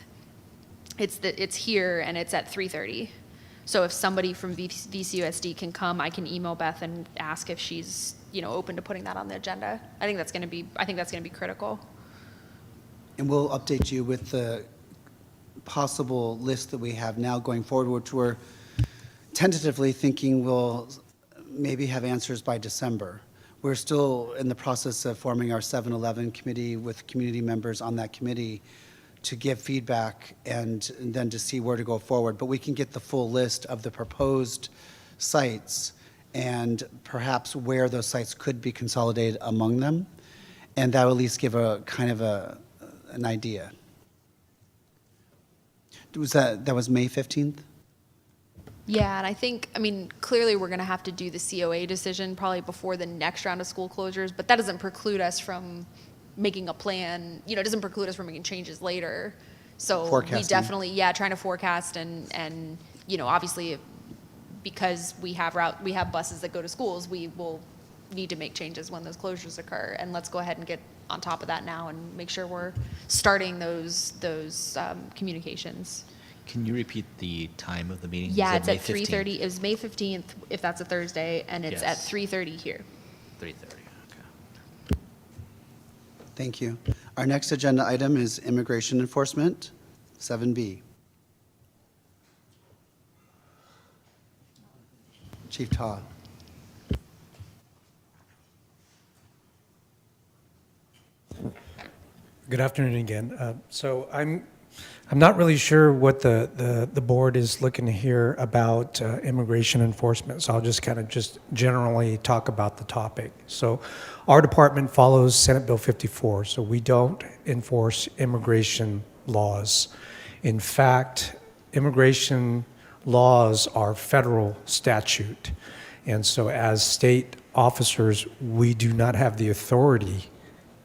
It's here and it's at 3:30. So if somebody from VCUSD can come, I can email Beth and ask if she's open to putting that on the agenda. I think that's going to be critical. And we'll update you with the possible list that we have now going forward, which we're tentatively thinking we'll maybe have answers by December. We're still in the process of forming our 7-Eleven committee with community members on that committee to give feedback and then to see where to go forward. But we can get the full list of the proposed sites and perhaps where those sites could be consolidated among them. And that will at least give a kind of an idea. That was May 15th? Yeah, and I think, I mean, clearly we're going to have to do the COA decision probably before the next round of school closures, but that doesn't preclude us from making a plan, it doesn't preclude us from making changes later. So we Forecasting. definitely, trying to forecast and obviously because we have buses that go to schools, we will need to make changes when those closures occur. And let's go ahead and get on top of that now and make sure we're starting those communications. Can you repeat the time of the meeting? Yeah, Is it's it at May 15th? 3:30. It was May 15th, if that's a Thursday, and it's at Yes. 3:30 here. 3:30, okay. Thank you. Our next agenda item is immigration enforcement, 7B. Chief Ta. Good afternoon again. So I'm not really sure what the board is looking to hear about immigration enforcement, so I'll just kind of just generally talk about the topic. So our department follows Senate Bill 54, so we don't enforce immigration laws. In fact, immigration laws are federal statute, and so as state officers, we do not have the authority,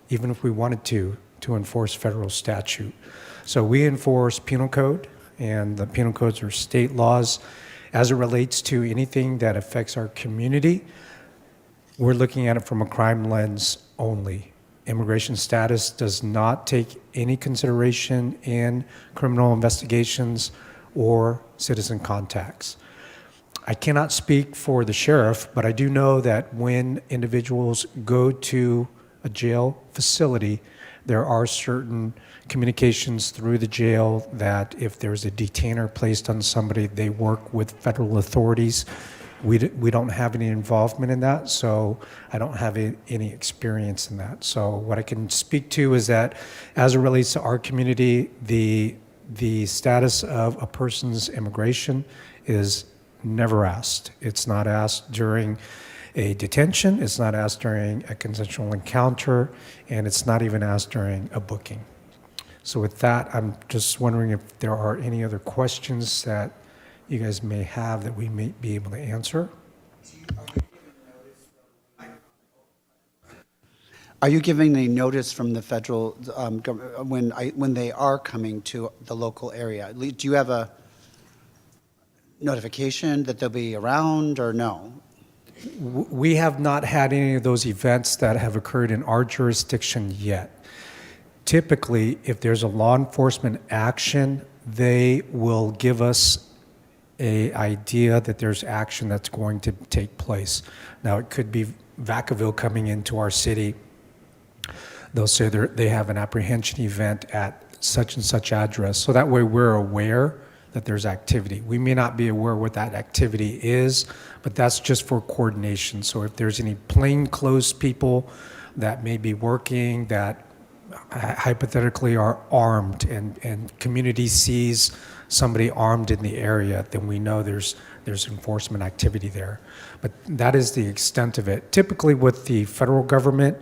even if we wanted to enforce federal statute. So we enforce penal code, and the penal codes are state laws. As it relates to anything that affects our community, we're looking at it from a crime lens only. Immigration status does not take any consideration in criminal investigations or citizen contacts. I cannot speak for the sheriff, but I do know that when individuals go to a jail facility, there are certain communications through the jail that if there's a detainer placed on somebody, they work with federal authorities. We don't have any involvement in that, so I don't have any experience in that. So what I can speak to is that as it relates to our community, the status of a person's immigration is never asked. It's not asked during a detention, it's not asked during a consensual encounter, and it's not even asked during a booking. So with that, I'm just wondering if there are any other questions that you guys may have that we may be able to answer. Are you giving a notice from the federal, when they are coming to the local area? Do you have a notification that they'll be around, or no? We have not had any of those events that have occurred in our jurisdiction yet. Typically, if there's a law enforcement action, they will give us an idea that there's action that's going to take place. Now, it could be Vacaville coming into our city. They'll say they have an apprehension event at such and such address. So that way we're aware that there's activity. We may not be aware what that activity is, but that's just for coordination. So if there's any plainclothes people that may be working that hypothetically are armed and community sees somebody armed in the area, then we know there's enforcement activity there. But that is the extent of it. Typically with the federal government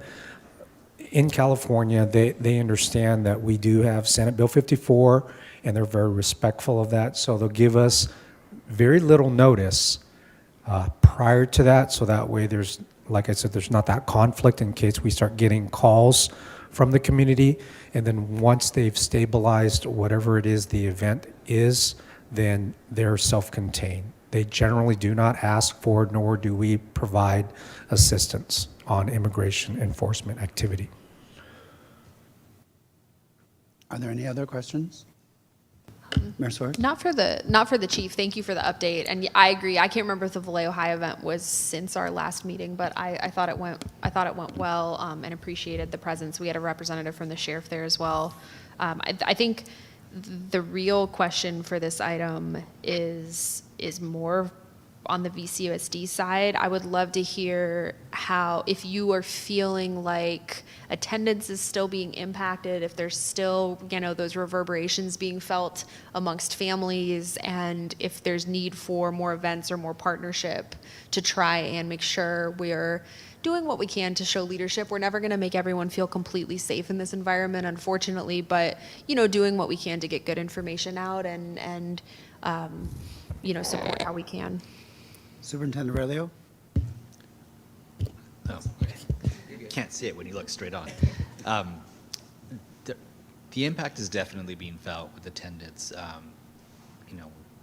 in California, they understand that we do have Senate Bill 54, and they're very respectful of that. So they'll give us very little notice prior to that, so that way there's, like I said, there's not that conflict in case we start getting calls from the community. And then once they've stabilized whatever it is the event is, then they're self-contained. They generally do not ask for, nor do we provide assistance on immigration enforcement activity. Are there any other questions? Mayor Swartz? Not for the chief. Thank you for the update. And I agree. I can't remember if the Vallejo High event was since our last meeting, but I thought it went well, and appreciated the presence. We had a representative from the sheriff there as well. I think the real question for this item is more on the VCUSD side, I would love to hear how, if you are feeling like attendance is still being impacted, if there's still, those reverberations being felt amongst families, and if there's need for more events or more partnership to try and make sure we're doing what we can to show leadership. We're never going to make everyone feel completely safe in this environment, unfortunately, but, doing what we can to get good information out and support how we can. Superintendent Vallejo? Oh, okay. You can't see it when you look straight on. The impact is definitely being felt with attendance.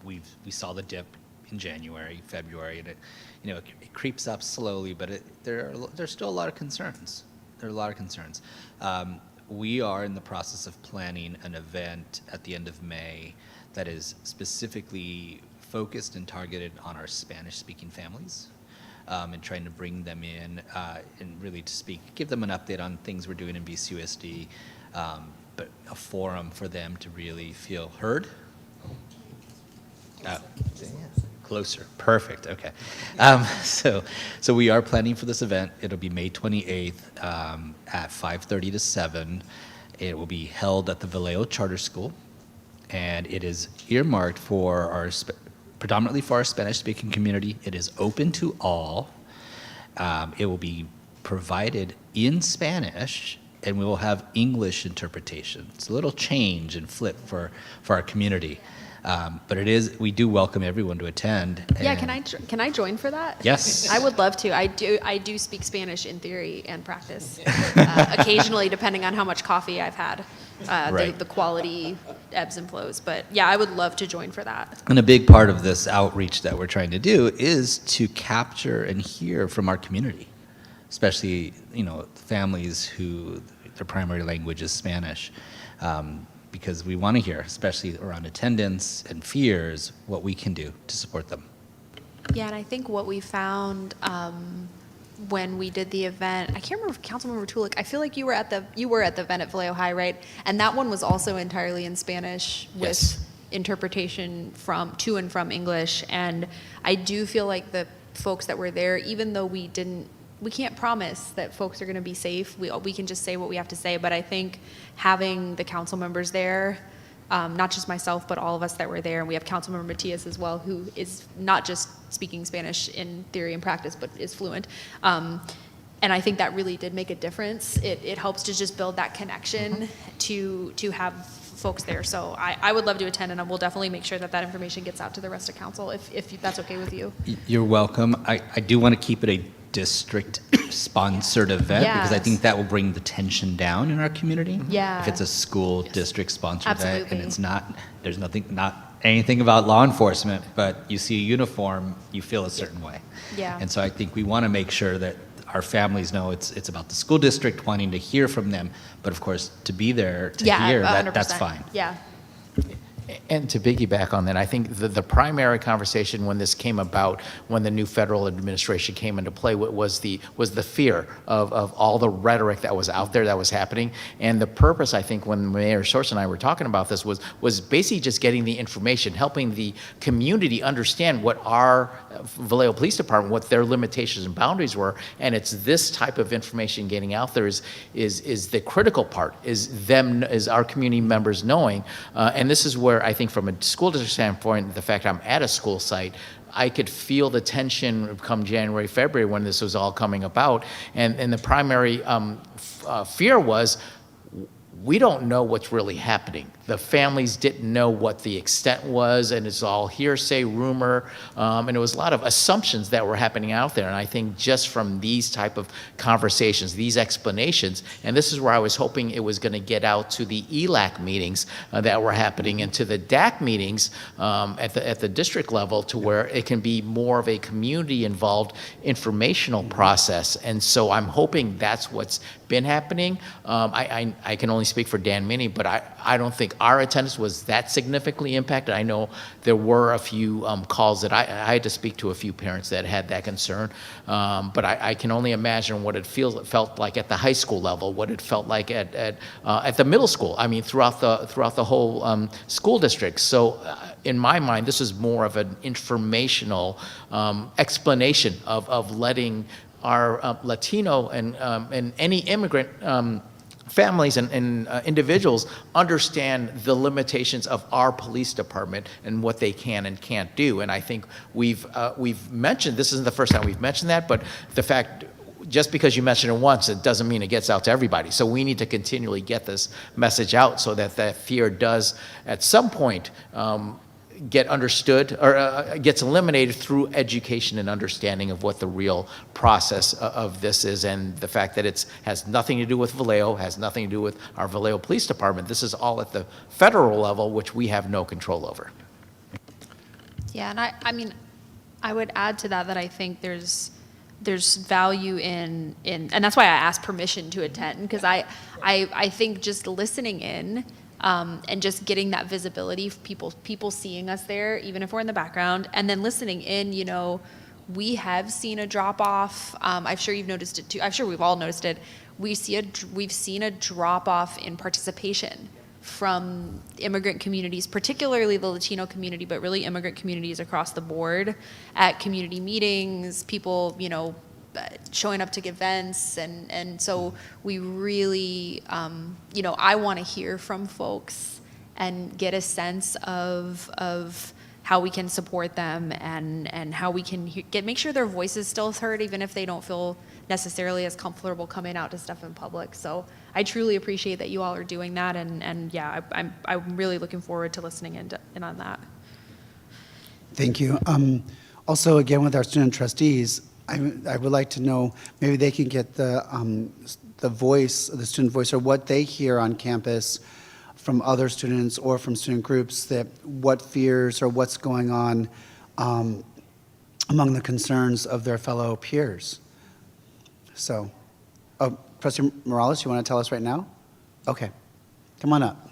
We saw the dip in January, February, and it creeps up slowly, but there's still a lot of concerns. There are a lot of concerns. We are in the process of planning an event at the end of May that is specifically focused and targeted on our Spanish-speaking families, and trying to bring them in and really to give them an update on things we're doing in VCUSD, but a forum for them to really feel heard. Closer, perfect, okay. So we are planning for this event. It'll be May 28th at 5:30 to 7. It will be held at the Vallejo Charter School, and it is earmarked for predominantly for our Spanish-speaking community. It is open to all. It will be provided in Spanish, and we will have English interpretation. It's a little change and flip for our community. But we do welcome everyone to attend. Yeah, can I join for that? Yes. I would love to. I do speak Spanish in theory and practice. Occasionally, depending on how much coffee I've had. Right. The quality ebbs and flows. But yeah, I would love to join for that. And a big part of this outreach that we're trying to do is to capture and hear from our community, especially, families who their primary language is Spanish. Because we want to hear, especially around attendance and fears, what we can do to support them. Yeah, and I think what we found when we did the event, I can't remember if Councilmember Tulik, I feel like you were at the event at Vallejo High, right? And that one was also entirely in Spanish with Yes. interpretation to and from English. And I do feel like the folks that were there, even though we can't promise that folks are going to be safe. We can just say what we have to say. But I think having the council members there, not just myself, but all of us that were there, and we have Councilmember Matias as well, who is not just speaking Spanish in theory and practice, but is fluent. And I think that really did make a difference. It helps to just build that connection to have folks there. So I would love to attend, and I will definitely make sure that information gets out to the rest of council if that's okay with you. You're welcome. I do want to keep it a district-sponsored event because I Yes. think that will bring the tension down in our community. Yeah. If it's a school district-sponsored event and Absolutely. it's not anything about law enforcement, but you see a uniform, you feel a certain way. Yeah. And so I think we want to make sure that our families know it's about the school district wanting to hear from them, but of course to be there to hear 100%. that's fine. Yeah. And to piggyback on that, I think the primary conversation when this came about, when the new federal administration came into play, was the fear of all the rhetoric that was out there that was happening. And the purpose, I think, when Mayor Source and I were talking about this was basically just getting the information, helping the community understand what our Vallejo Police Department, what their limitations and boundaries were. And it's this type of information getting out there is the critical part, is our community members knowing. And this is where I think from a school district standpoint, the fact I'm at a school site, I could feel the tension come January, February when this was all coming about. And the primary fear was, we don't know what's really happening. The families didn't know what the extent was, and it's all hearsay, rumor, and it was a lot of assumptions that were happening out there. And I think just from these type of conversations, these explanations, and this is where I was hoping it was going to get out to the ELAC meetings that were happening and to the DAC meetings at the district level, to where it can be more of a community-involved informational process. And so I'm hoping that's what's been happening. I can only speak for Dan Minnie, but I don't think our attendance was that significantly impacted. I know there were a few calls that I had to speak to a few parents that had that concern, but I can only imagine what it felt like at the high school level, what it felt like at the middle school. I mean, throughout the whole school district. So, in my mind, this is more of an informational explanation of letting our Latino and any immigrant families and individuals understand the limitations of our police department and what they can and can't do. And I think we've mentioned, this isn't the first time we've mentioned that, but the fact, just because you mention it once, it doesn't mean it gets out to everybody. So we need to continually get this message out so that that fear does, at some point, get understood or gets eliminated through education and understanding of what the real process of this is, and the fact that it has nothing to do with Vallejo, has nothing to do with our Vallejo Police Department. This is all at the federal level, which we have no control over. Yeah, and I mean, I would add to that I think there's value in, and that's why I asked permission to attend, because I think just listening in, and just getting that visibility, people seeing us there, even if we're in the background, and then listening in, you know, we have seen a drop off. I'm sure you've noticed it too. I'm sure we've all noticed it. We've seen a drop off in participation from immigrant communities, particularly the Latino community, but really immigrant communities across the board at community meetings, people, you know, showing up to events, and so we really, you know, I want to hear from folks and get a sense of how we can support them and how we can make sure their voice is still heard, even if they don't feel necessarily as comfortable coming out to stuff in public. So I truly appreciate that you all are doing that, and yeah, I'm really looking forward to listening in on that. Thank you. Also, again, with our student trustees, I would like to know, maybe they can get the voice, the student voice, or what they hear on campus from other students or from student groups, that what fears or what's going on among the concerns of their fellow peers. So, Professor Morales, you want to tell us right now? Okay, come on up.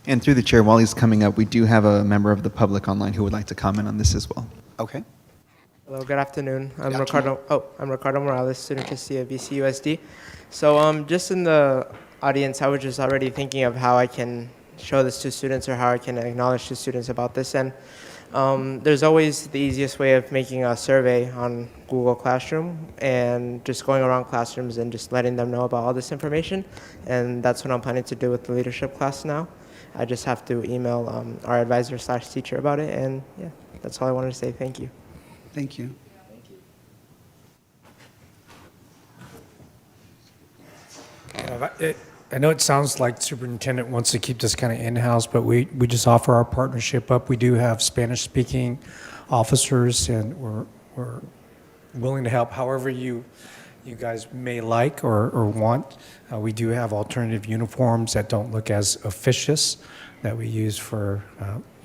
And through the chair, while he's coming up, we do have a member of the public online who would like to comment on this as well. Okay. Hello, good afternoon. I'm Ricardo Morales, student trustee at VCUSD. So just in the audience, I was just already thinking of how I can show this to students or how I can acknowledge to students about this. And there's always the easiest way of making a survey on Google Classroom and just going around classrooms and just letting them know about all this information. And that's what I'm planning to do with the leadership class now. I just have to email our advisor/teacher about it. And yeah, that's all I wanted to say. Thank you. Thank you. I know it sounds like the superintendent wants to keep this kind of in-house, but we just offer our partnership up. We do have Spanish-speaking officers, and we're willing to help however you guys may like or want. We do have alternative uniforms that don't look as officious that we use for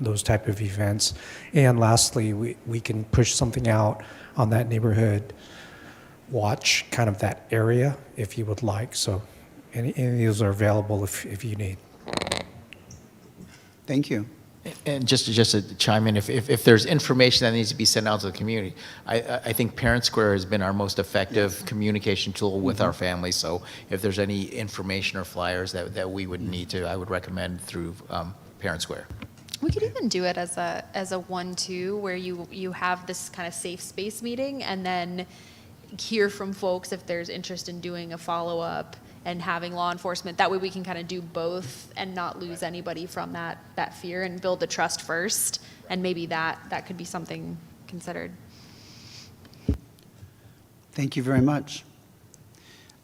those type of events. And lastly, we can push something out on that neighborhood watch, kind of that area, if you would like. So any of those are available if you need. Thank you. And just to chime in, if there's information that needs to be sent out to the community, I think Parent Square has been our most effective communication tool with our families. So if there's any information or flyers that we would need to, I would recommend through Parent Square. We could even do it as a 1-2 where you have this kind of safe space meeting and then hear from folks if there's interest in doing a follow-up and having law enforcement. That way we can kind of do both and not lose anybody from that fear and build the trust first. And maybe that could be something considered. Thank you very much.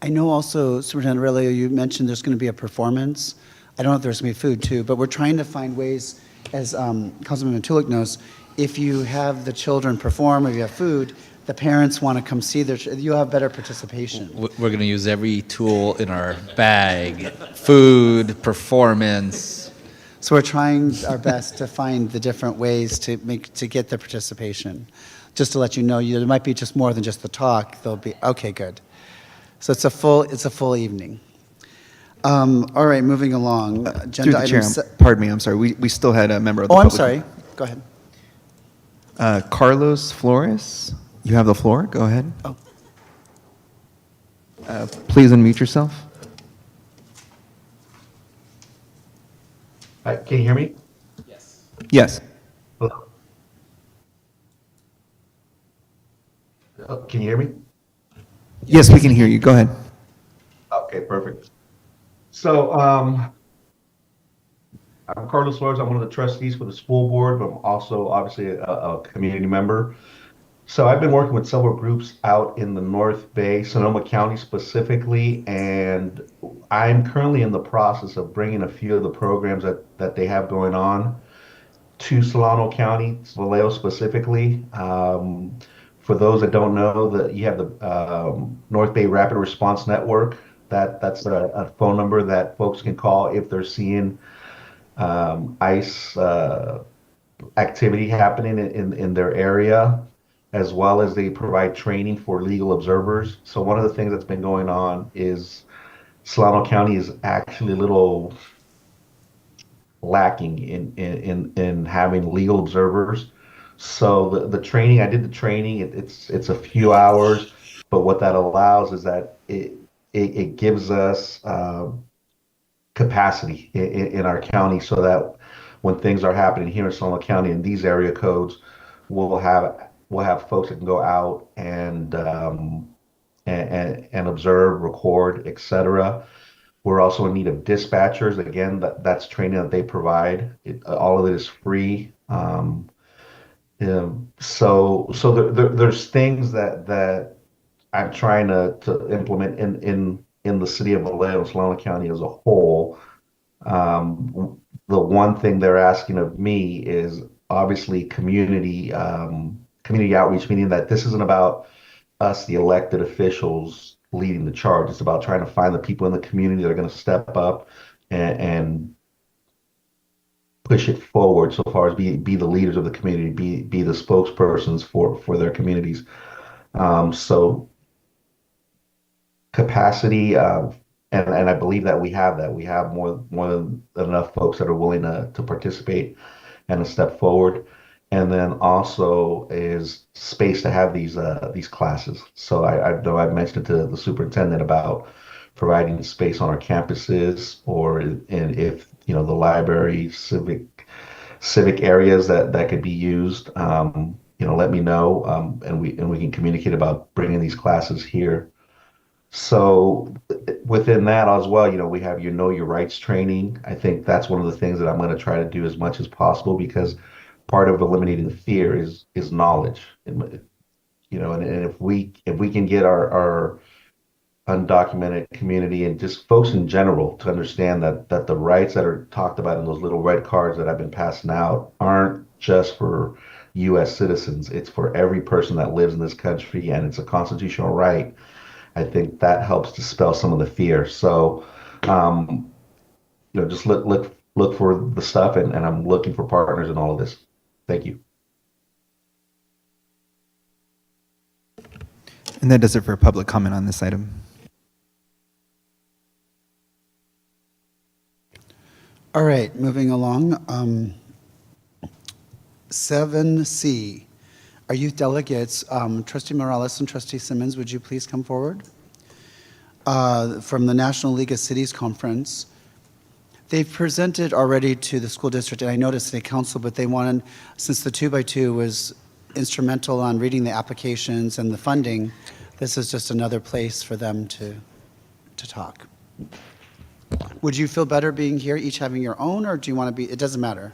I know also, Superintendent Aurelio, you mentioned there's going to be a performance. I don't know if there's going to be food too, but we're trying to find ways, as Councilman Matulik knows, if you have the children perform or you have food, the parents want to come see you have better participation. We're going to use every tool in our bag, food, performance. So we're trying our best to find the different ways to get the participation. Just to let you know, there might be just more than just the talk. There'll be, okay, good. So it's a full evening. All right, moving along. Through Agenda the chair, item. pardon me, I'm sorry. We still had a member of the Oh, I'm public. sorry. Go ahead. Carlos Flores, you have the floor. Go ahead. Oh. Please unmute yourself. Hi, can you hear me? Yes. Hello? Can you hear me? Yes, we can hear you. Go ahead. Okay, perfect. So, I'm Carlos Flores. I'm one of the trustees for the school board, but I'm also obviously a community member. So I've been working with several groups out in the North Bay, Sonoma County specifically, and I'm currently in the process of bringing a few of the programs that they have going on to Solano County, Vallejo specifically. For those that don't know, that you have the North Bay Rapid Response Network. That's a phone number that folks can call if they're seeing ICE activity happening in their area, as well as they provide training for legal observers. So one of the things that's been going on is Solano County is actually a little lacking in having legal observers. So the training, I did the training, it's a few hours, but what that allows is that it gives us capacity in our county so that when things are happening here in Sonoma County in these area codes, we'll have folks that can go out and observe, record, etc. We're also in need of dispatchers. Again, that's training that they provide. All of it is free. There's things that I'm trying to implement in the city of Vallejo, Solano County as a whole. The one thing they're asking of me is obviously community outreach, meaning that this isn't about us, the elected officials, leading the charge. It's about trying to find the people in the community that are going to step up and push it forward so far as be the leaders of the community, be the spokespersons for their communities. So capacity, and I believe that we have that. We have more than enough folks that are willing to participate and to step forward. And then also is space to have these classes. So I know I've mentioned to the superintendent about providing space on our campuses, or if the library, civic areas that could be used. Let me know, and we can communicate about bringing these classes here. So within that as well, we have Know Your Rights training. I think that's one of the things that I'm going to try to do as much as possible, because part of eliminating the fear is knowledge. And if we can get our undocumented community and just folks in general to understand that the rights that are talked about in those little red cards that I've been passing out aren't just for U.S. citizens. It's for every person that lives in this country, and it's a constitutional right. I think that helps dispel some of the fear. So, just look for the stuff, and I'm looking for partners in all of this. Thank you. And that does it for public comment on this item. All right, moving along. 7C, our youth delegates, Trustee Morales and Trustee Simmons, would you please come forward? From the National League of Cities Conference. They've presented already to the school district, and I noticed City Council, but they wanted, since the 2x2 was instrumental on reading the applications and the funding, this is just another place for them to talk. Would you feel better being here, each having your own, or do you want to be, it doesn't matter?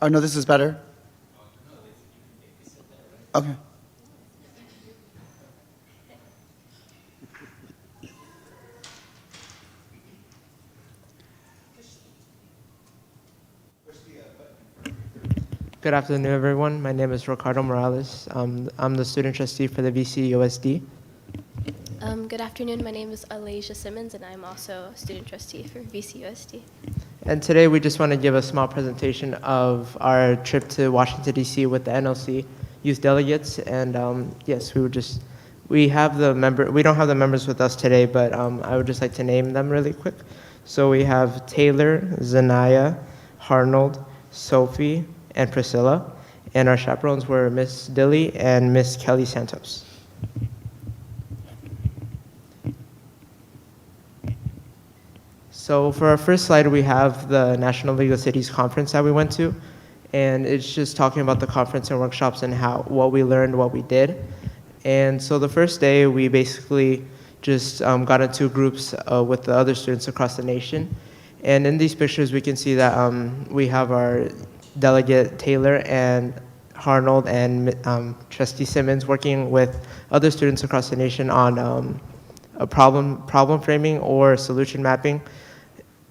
Oh, no, this is better? Okay. Good afternoon, everyone. My name is Ricardo Morales. I'm the student trustee for the VCUSD. Good afternoon. My name is Alasia Simmons, and I'm also a student trustee for VCUSD. And today we just want to give a small presentation of our trip to Washington, D.C. with the NLC youth delegates. And yes, we don't have the members with us today, but I would just like to name them really quick. So we have Taylor, Zanaya, Harnold, Sophie, and Priscilla. And our chaperones were Miss Dilly and Miss Kelly Santos. So for our first slide, we have the National League of Cities conference that we went to. And it's just talking about the conference and workshops and what we learned, what we did. And so the first day, we basically just got into groups with the other students across the nation. And in these pictures, we can see that we have our delegate Taylor and Harnold and Trustee Simmons working with other students across the nation on a problem framing or solution mapping.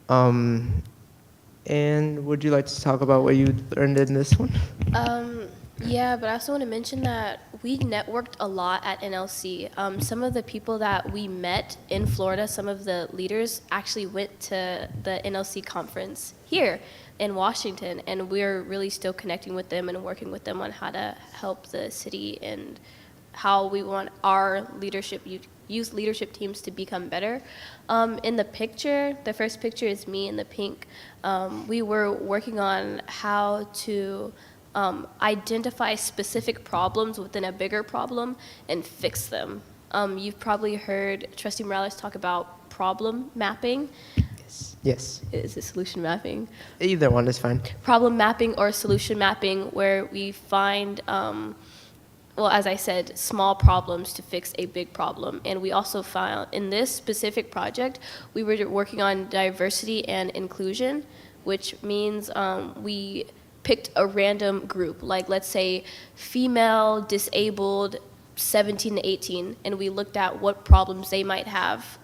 And would you like to talk about what you learned in this one? Yeah, but I also want to mention that we networked a lot at NLC. Some of the people that we met in Florida, some of the leaders actually went to the NLC conference here in Washington, and we're really still connecting with them and working with them on how to help the city and how we want our youth leadership teams to become better. In the picture, the first picture is me in the pink. We were working on how to identify specific problems within a bigger problem and fix them. You've probably heard Trustee Morales talk about problem mapping. Yes. Is it solution mapping? Either one is fine. Problem mapping or solution mapping, where we find, well, as I said, small problems to fix a big problem. And we also found, in this specific project, we were working on diversity and inclusion, which means we picked a random group, like let's say female, disabled, 17 to 18, and we looked at what problems they might have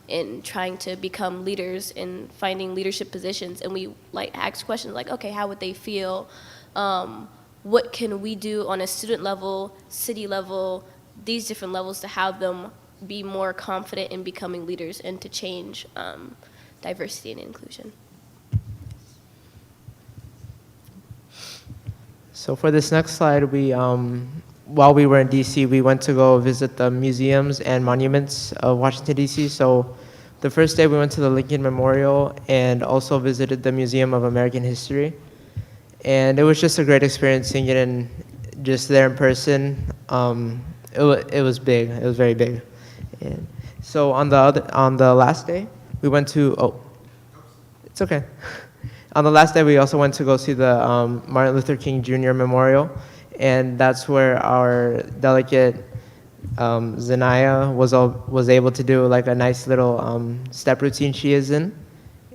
in trying to become leaders and finding leadership positions. And we asked questions like, okay, how would they feel? What can we do on a student level, city level, these different levels to have them be more confident in becoming leaders and to change diversity and inclusion. So for this next slide, we, while we were in DC, we went to go visit the museums and monuments of Washington, DC. So the first day we went to the Lincoln Memorial and also visited the Museum of American History. And it was just a great experience seeing it in just there in person. It was big. It was very big. And so on the last day, we went to, it's okay. On the last day, we also went to go see the Martin Luther King Jr. Memorial, and that's where our delegate Zanaya was able to do like a nice little step routine she is in.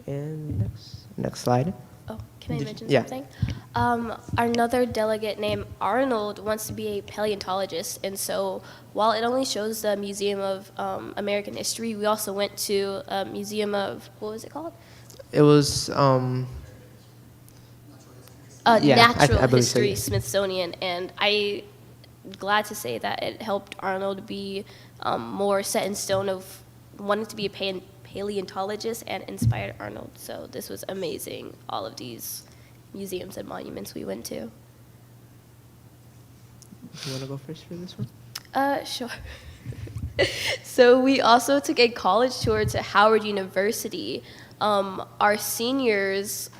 And next slide. Oh, can I mention yeah. something? Another delegate named Arnold wants to be a paleontologist, and so while it only shows the Museum of American History, we also went to a museum of, what was it called? It was Natural I believe so, History yes. Smithsonian, and I'm glad to say that it helped Arnold be more set in stone of wanting to be a paleontologist and inspired Arnold. So this was amazing, all of these museums and monuments we went to. Do you want to go first for this one? Sure. So we also took a college tour to Howard University. Our seniors,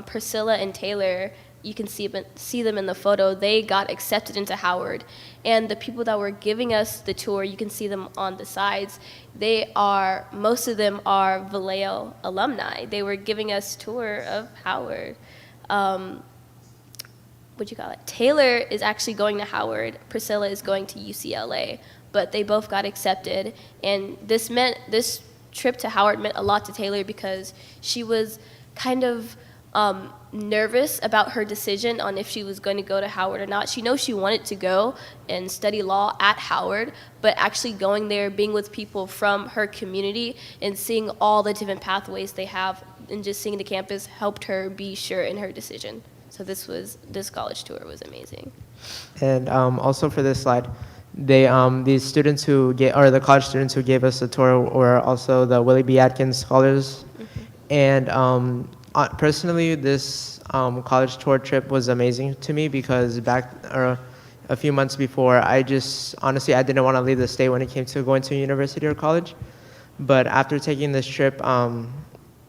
Priscilla and Taylor, you can see them in the photo, they got accepted into Howard. And the people that were giving us the tour, you can see them on the sides, most of them are Vallejo alumni. They were giving us a tour of Howard. Taylor is actually going to Howard, Priscilla is going to UCLA, but they both got accepted. And this trip to Howard meant a lot to Taylor because she was kind of nervous about her decision on if she was going to go to Howard or not. She knows she wanted to go and study law at Howard, but actually going there, being with people from her community and seeing all the different pathways they have and just seeing the campus helped her be sure in her decision. So this college tour was amazing. And also for this slide, these students the college students who gave us the tour were also the Willie B. Atkins scholars. Mm-hmm. And personally, this college tour trip was amazing to me because back a few months before, I didn't want to leave the state when it came to going to university or college. But after taking this trip,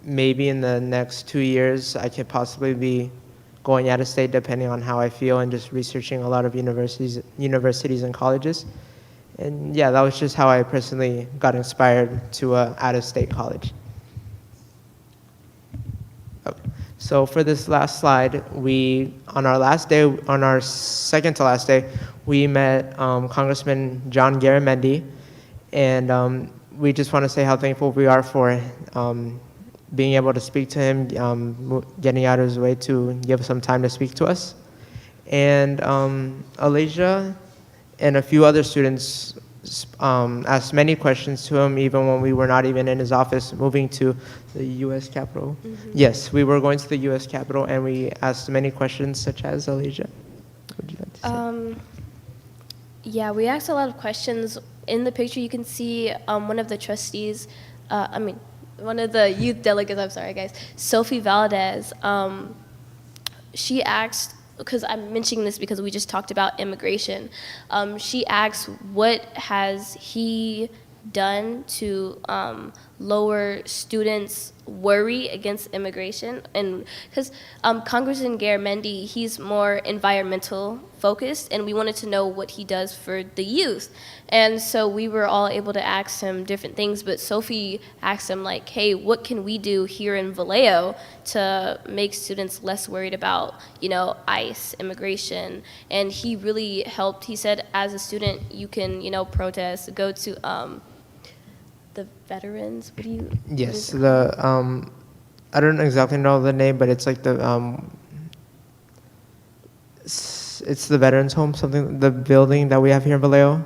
maybe in the next 2 years, I could possibly be going out of state depending on how I feel and just researching a lot of universities and colleges. And yeah, that was just how I personally got inspired to out-of-state college. Okay. So for this last slide, on our second to last day, we met Congressman John Garamendi, and we just want to say how thankful we are for being able to speak to him, getting out of his way to give some time to speak to us. And Alasia and a few other students asked many questions to him, even when we were not even in his office, moving to the U.S. Capitol. Mm-hmm. Yes, we were going to the U.S. Capitol, and we asked many questions, such as Alasia. What would you like to say? Yeah, we asked a lot of questions. In the picture, you can see one of the trustees, one of the youth delegates, I'm sorry, guys, Sophie Valdez. She asked, because I'm mentioning this because we just talked about immigration. She asks, what has he done to lower students' worry against immigration? And because Congressman Garamendi, he's more environmental focused, and we wanted to know what he does for the youth. And so we were all able to ask him different things, but Sophie asked him, like, hey, what can we do here in Vallejo to make students less worried about, ICE, immigration? And he really helped. He said, as a student, you can, protest, go to the veterans. What do you? Yes, I don't exactly know the name, but it's like it's the veterans home, the building that we have here in Vallejo.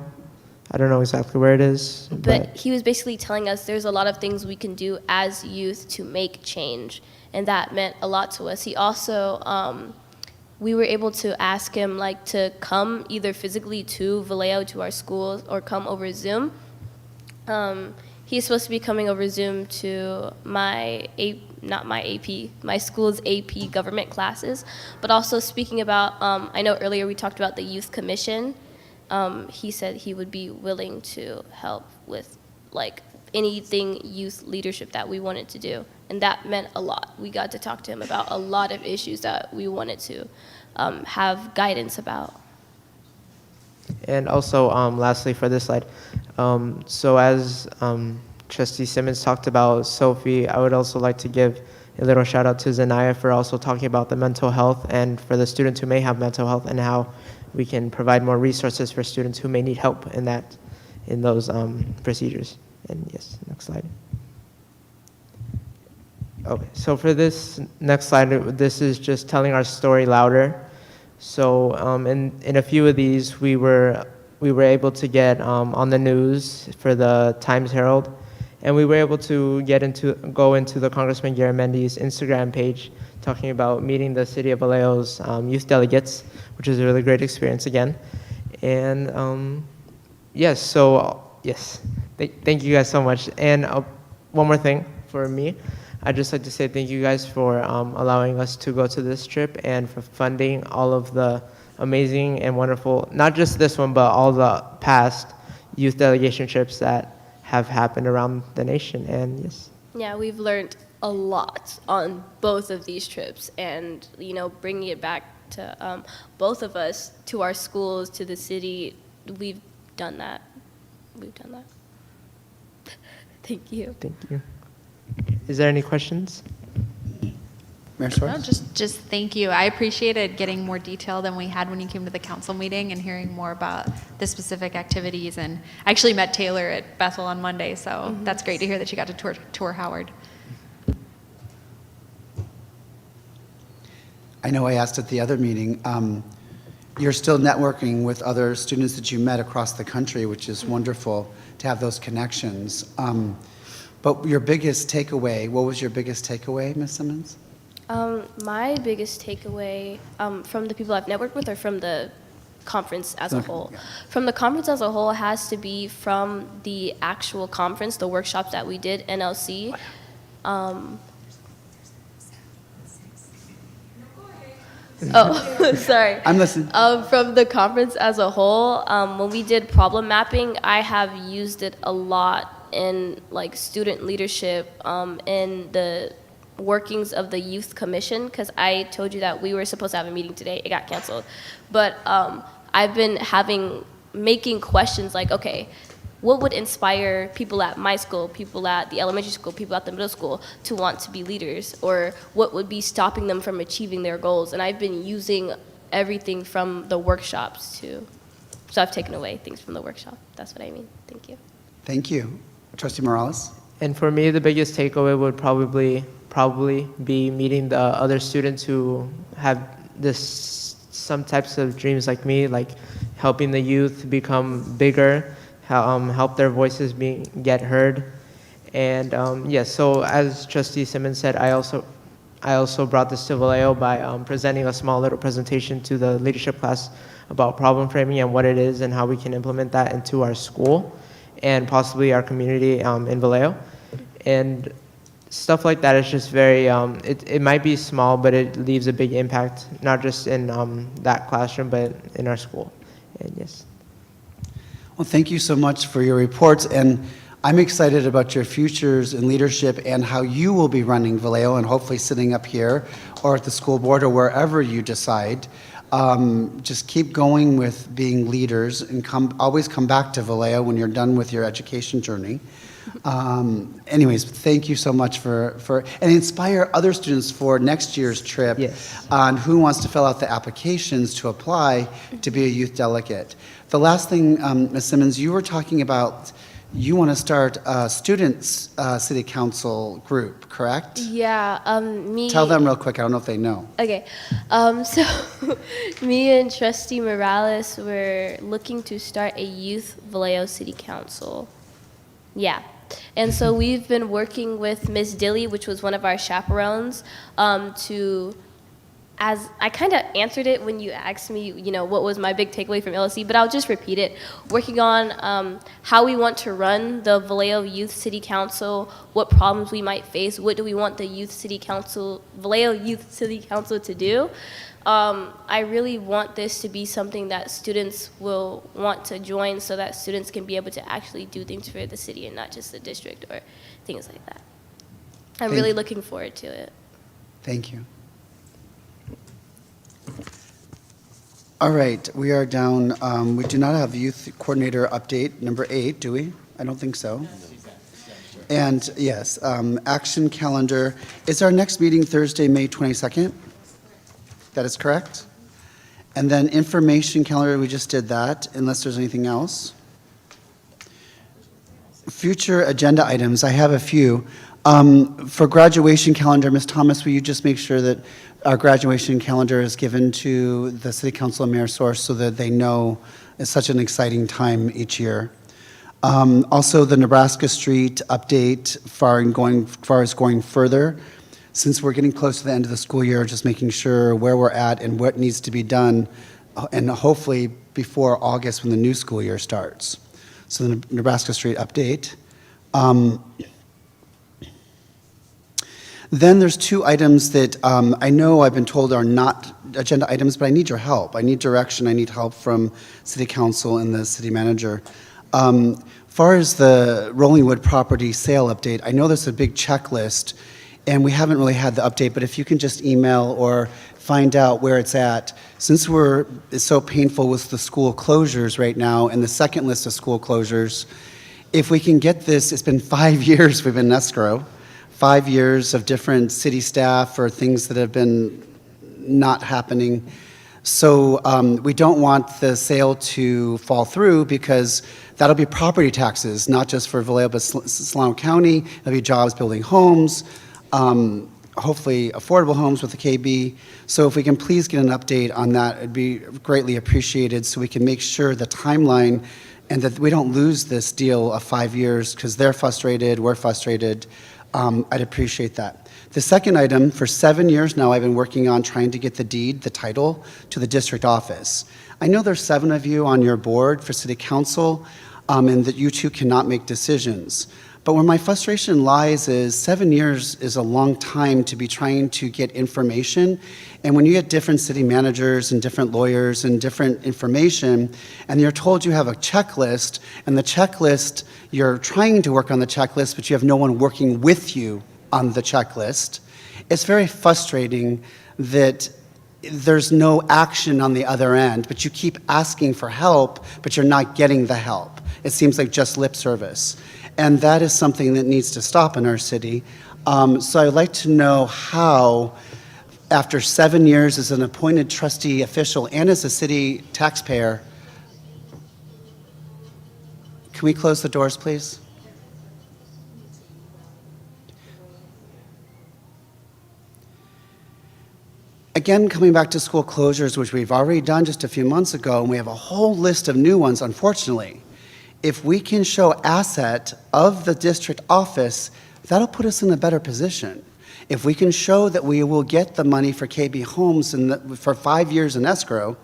I don't know exactly where it is. But he was basically telling us there's a lot of things we can do as youth to make change, and that meant a lot to us. He also, we were able to ask him to come either physically to Vallejo, to our schools, or come over Zoom. He's supposed to be coming over Zoom to my school's AP government classes, but also speaking about, I know earlier we talked about the Youth Commission. He said he would be willing to help with anything youth leadership that we wanted to do, and that meant a lot. We got to talk to him about a lot of issues that we wanted to have guidance about. And also, lastly for this slide, so as Trustee Simmons talked about Sophie, I would also like to give a little shout out to Zanaya for also talking about the mental health, and for the students who may have mental health, and how we can provide more resources for students who may need help in those procedures. And yes, next slide. Okay, so for this next slide, this is just telling our story louder. So in a few of these, we were able to get on the news for the Times Herald, and we were able to go into the Congressman Garamendi's Instagram page, talking about meeting the city of Vallejo's youth delegates, which is a really great experience again. And yes, thank you guys so much. And one more thing for me, I'd just like to say thank you guys for allowing us to go to this trip, and for funding all of the amazing and wonderful, not just this one, but all the past youth delegation trips that have happened around the nation. And yes. Yeah, we've learned a lot on both of these trips, and bringing it back to both of us, to our schools, to the city, we've done that. Thank you. Thank you. Is there any questions? Mayor Suarez? No, just thank you. I appreciated getting more detail than we had when you came to the council meeting, and hearing more about the specific activities. And I actually met Taylor at Bethel on Monday, so that's great to hear that you got to tour Howard. I know I asked at the other meeting, you're still networking with other students that you met across the country, which is wonderful to have those connections. But your biggest takeaway, what was your biggest takeaway, Ms. Simmons? My biggest takeaway from the people I've networked with, or from the conference as a whole? Yeah. From the conference as a whole, has to be from the actual conference, the workshops that we did, NLC. Sorry. I'm listening. From the conference as a whole, when we did problem mapping, I have used it a lot in student leadership, in the workings of the youth commission, because I told you that we were supposed to have a meeting today. It got canceled. But I've been making questions like, okay, what would inspire people at my school, people at the elementary school, people at the middle school to want to be leaders? Or what would be stopping them from achieving their goals? And I've been using everything from the workshops too. So I've taken away things from the workshop. That's what I mean. Thank you. Thank you. Trustee Morales? And for me, the biggest takeaway would probably be meeting the other students who have some types of dreams like me, like helping the youth become bigger, help their voices get heard. And so as Trustee Simmons said, I also brought this to Vallejo by presenting a small little presentation to the leadership class about problem framing and what it is and how we can implement that into our school and possibly our community in Vallejo. And stuff like that is just very, it might be small, but it leaves a big impact, not just in that classroom, but in our school. And yes. Well, thank you so much for your reports, and I'm excited about your futures in leadership and how you will be running Vallejo and hopefully sitting up here or at the school board or wherever you decide. Just keep going with being leaders and always come back to Vallejo when you're done with your education journey. Anyways, thank you so much for and inspire other students for next year's trip. Yes. On who wants to fill out the applications to apply to be a youth delegate. The last thing, Ms. Simmons, you were talking about you want to start a students' city council group, correct? Yeah, Tell them real quick. I don't know if they know. Okay, so me and Trustee Morales were looking to start a youth Vallejo City Council. Yeah, and so we've been working with Ms. Dilly, which was one of our chaperones, as I kind of answered it when you asked me, what was my big takeaway from LSC, but I'll just repeat it. Working on how we want to run the Vallejo Youth City Council, what problems we might face, what do we want the Vallejo Youth City Council to do. I really want this to be something that students will want to join so that students can be able to actually do things for the city and not just the district or things like that. I'm really looking forward to it. Thank you. All right, we are down. We do not have youth coordinator update number 8, do we? I don't think so. And yes, action calendar. Is our next meeting Thursday, May 22nd? That is correct. And then information calendar, we just did that, unless there's anything else. Future agenda items, I have a few. For graduation calendar, Ms. Thomas, will you just make sure that our graduation calendar is given to the City Council and Mayor Source so that they know it's such an exciting time each year. Also, the Nebraska Street update far as going further. Since we're getting close to the end of the school year, just making sure where we're at and what needs to be done, and hopefully before August when the new school year starts. So the Nebraska Street update. Then there's 2 items that I know I've been told are not agenda items, but I need your help. I need direction. I need help from City Council and the City Manager. Far as the Rollingwood property sale update, I know there's a big checklist, and we haven't really had the update, but if you can just email or find out where it's at. Since it's so painful with the school closures right now and the second list of school closures, if we can get this, it's been 5 years we've been in escrow. 5 years of different city staff or things that have been not happening. So we don't want the sale to fall through because that'll be property taxes, not just for Vallejo, but Solano County. It'll be jobs building homes, hopefully affordable homes with the KB. So if we can please get an update on that, it'd be greatly appreciated so we can make sure the timeline and that we don't lose this deal of 5 years because they're frustrated, we're frustrated. I'd appreciate that. The second item, for 7 years now, I've been working on trying to get the deed, the title, to the district office. I know there's 7 of you on your board for City Council, and that you 2 cannot make decisions. But where my frustration lies is 7 years is a long time to be trying to get information. And when you get different city managers and different lawyers and different information, and you're told you have a checklist, and the checklist, you're trying to work on the checklist, but you have no one working with you on the checklist, It's very frustrating that there's no action on the other end, but you keep asking for help, but you're not getting the help. It seems like just lip service. And that is something that needs to stop in our city. So I'd like to know how, after 7 years as an appointed trustee official and as a city taxpayer, can we close the doors, please? Again, coming back to school closures, which we've already done just a few months ago, and we have a whole list of new ones, unfortunately. If we can show asset of the district office, that'll put us in a better position. If we can show that we will get the money for KB Homes for 5 years in escrow,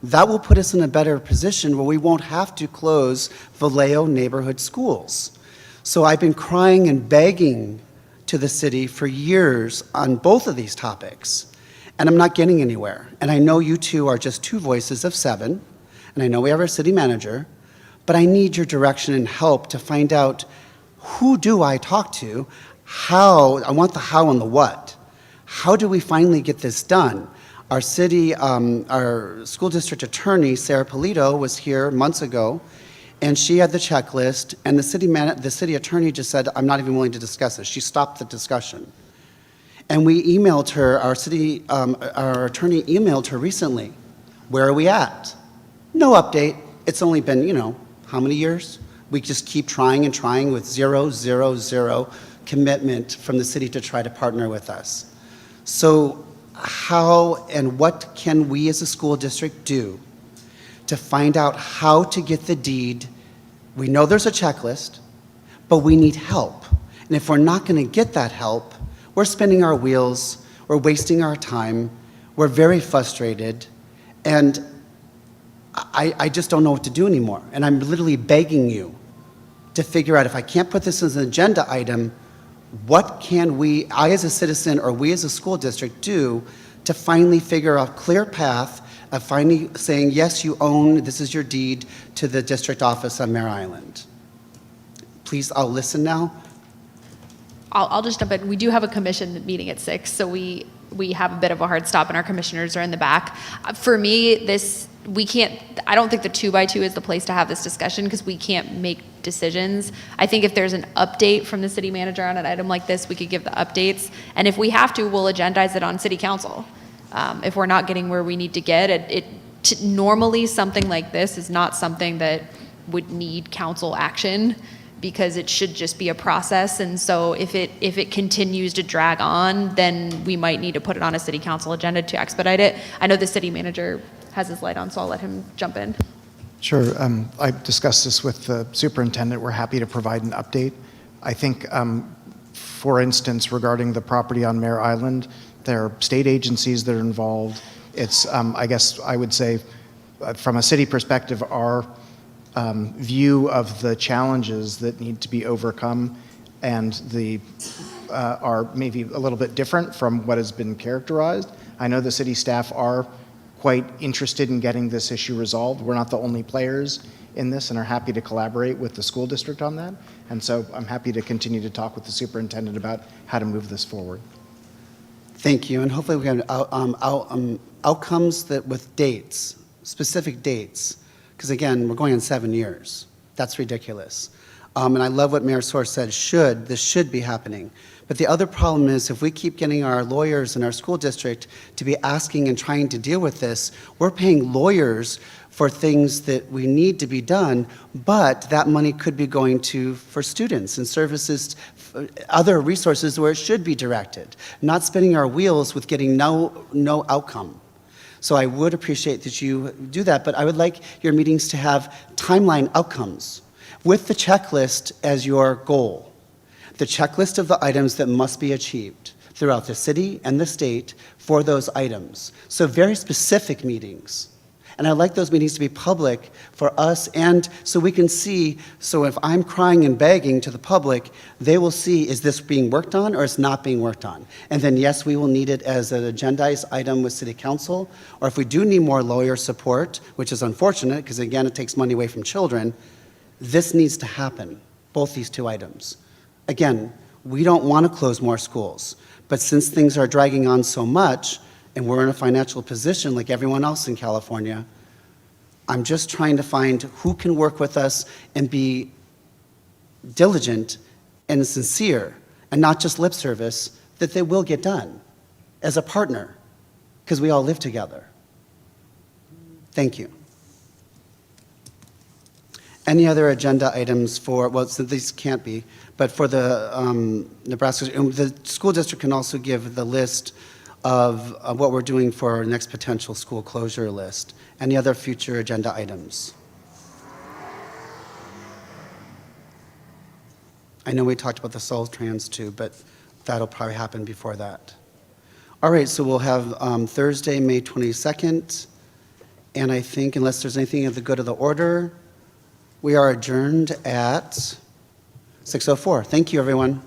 that will put us in a better position where we won't have to close Vallejo neighborhood schools. So I've been crying and begging to the city for years on both of these topics, and I'm not getting anywhere. And I know you two are just 2 voices of 7, and I know we have our city manager, but I need your direction and help to find out, who do I talk to? How? I want the how and the what. How do we finally get this done? Our city, our school district attorney, Sarah Polito, was here months ago, and she had the checklist, and the city attorney just said, I'm not even willing to discuss this. She stopped the discussion. And we emailed her, our attorney emailed her recently, where are we at? No update. It's only been, how many years? We just keep trying and trying with 0, 0, 0 commitment from the city to try to partner with us. So how and what can we as a school district do to find out how to get the deed? We know there's a checklist, but we need help. And if we're not going to get that help, we're spinning our wheels, we're wasting our time, we're very frustrated, and I just don't know what to do anymore. And I'm literally begging you to figure out, if I can't put this as an agenda item, what can I as a citizen or we as a school district do to finally figure out a clear path of finally saying, yes, you own, this is your deed to the district office on Mare Island. Please, I'll listen now. I'll just jump in. We do have a commission meeting at 6, so we have a bit of a hard stop, and our commissioners are in the back. For me, I don't think the 2x2 is the place to have this discussion, because we can't make decisions. I think if there's an update from the city manager on an item like this, we could give the updates. And if we have to, we'll agendize it on city council. If we're not getting where we need to get, normally something like this is not something that would need council action, because it should just be a process. And so if it continues to drag on, then we might need to put it on a city council agenda to expedite it. I know the city manager has his light on, so I'll let him jump in. Sure. I discussed this with the superintendent. We're happy to provide an update. I think, for instance, regarding the property on Mare Island, there are state agencies that are involved. It's, I guess I would say, from a city perspective, our view of the challenges that need to be overcome and are maybe a little bit different from what has been characterized. I know the city staff are quite interested in getting this issue resolved. We're not the only players in this and are happy to collaborate with the school district on that. And so I'm happy to continue to talk with the superintendent about how to move this forward. Thank you, and hopefully we have outcomes that with dates, specific dates, because again, we're going on 7 years. That's ridiculous. And I love what Mayor Source said, this should be happening. But the other problem is, if we keep getting our lawyers in our school district to be asking and trying to deal with this, we're paying lawyers for things that we need to be done, but that money could be going for students and services, other resources where it should be directed, not spinning our wheels with getting no outcome. So I would appreciate that you do that, but I would like your meetings to have timeline outcomes with the checklist as your goal. The checklist of the items that must be achieved throughout the city and the state for those items. So very specific meetings. And I'd like those meetings to be public for us, and so we can see, so if I'm crying and begging to the public, they will see, is this being worked on or is not being worked on? And then yes, we will need it as an agendized item with city council, or if we do need more lawyer support, which is unfortunate because again, it takes money away from children, this needs to happen, both these 2 items. Again, We don't want to close more schools. But since things are dragging on so much, and we're in a financial position like everyone else in California, I'm just trying to find who can work with us and be diligent and sincere, and not just lip service, that they will get done as a partner, because we all live together. Thank you. Any other agenda items for, well, so these can't be, but for the Nebraska, the school district can also give the list of what we're doing for our next potential school closure list. Any other future agenda items? I know we talked about the Soul Trans too, but that'll probably happen before that. All right, so we'll have Thursday, May 22nd, and I think unless there's anything of the good of the order, we are adjourned at 6:04. Thank you, everyone.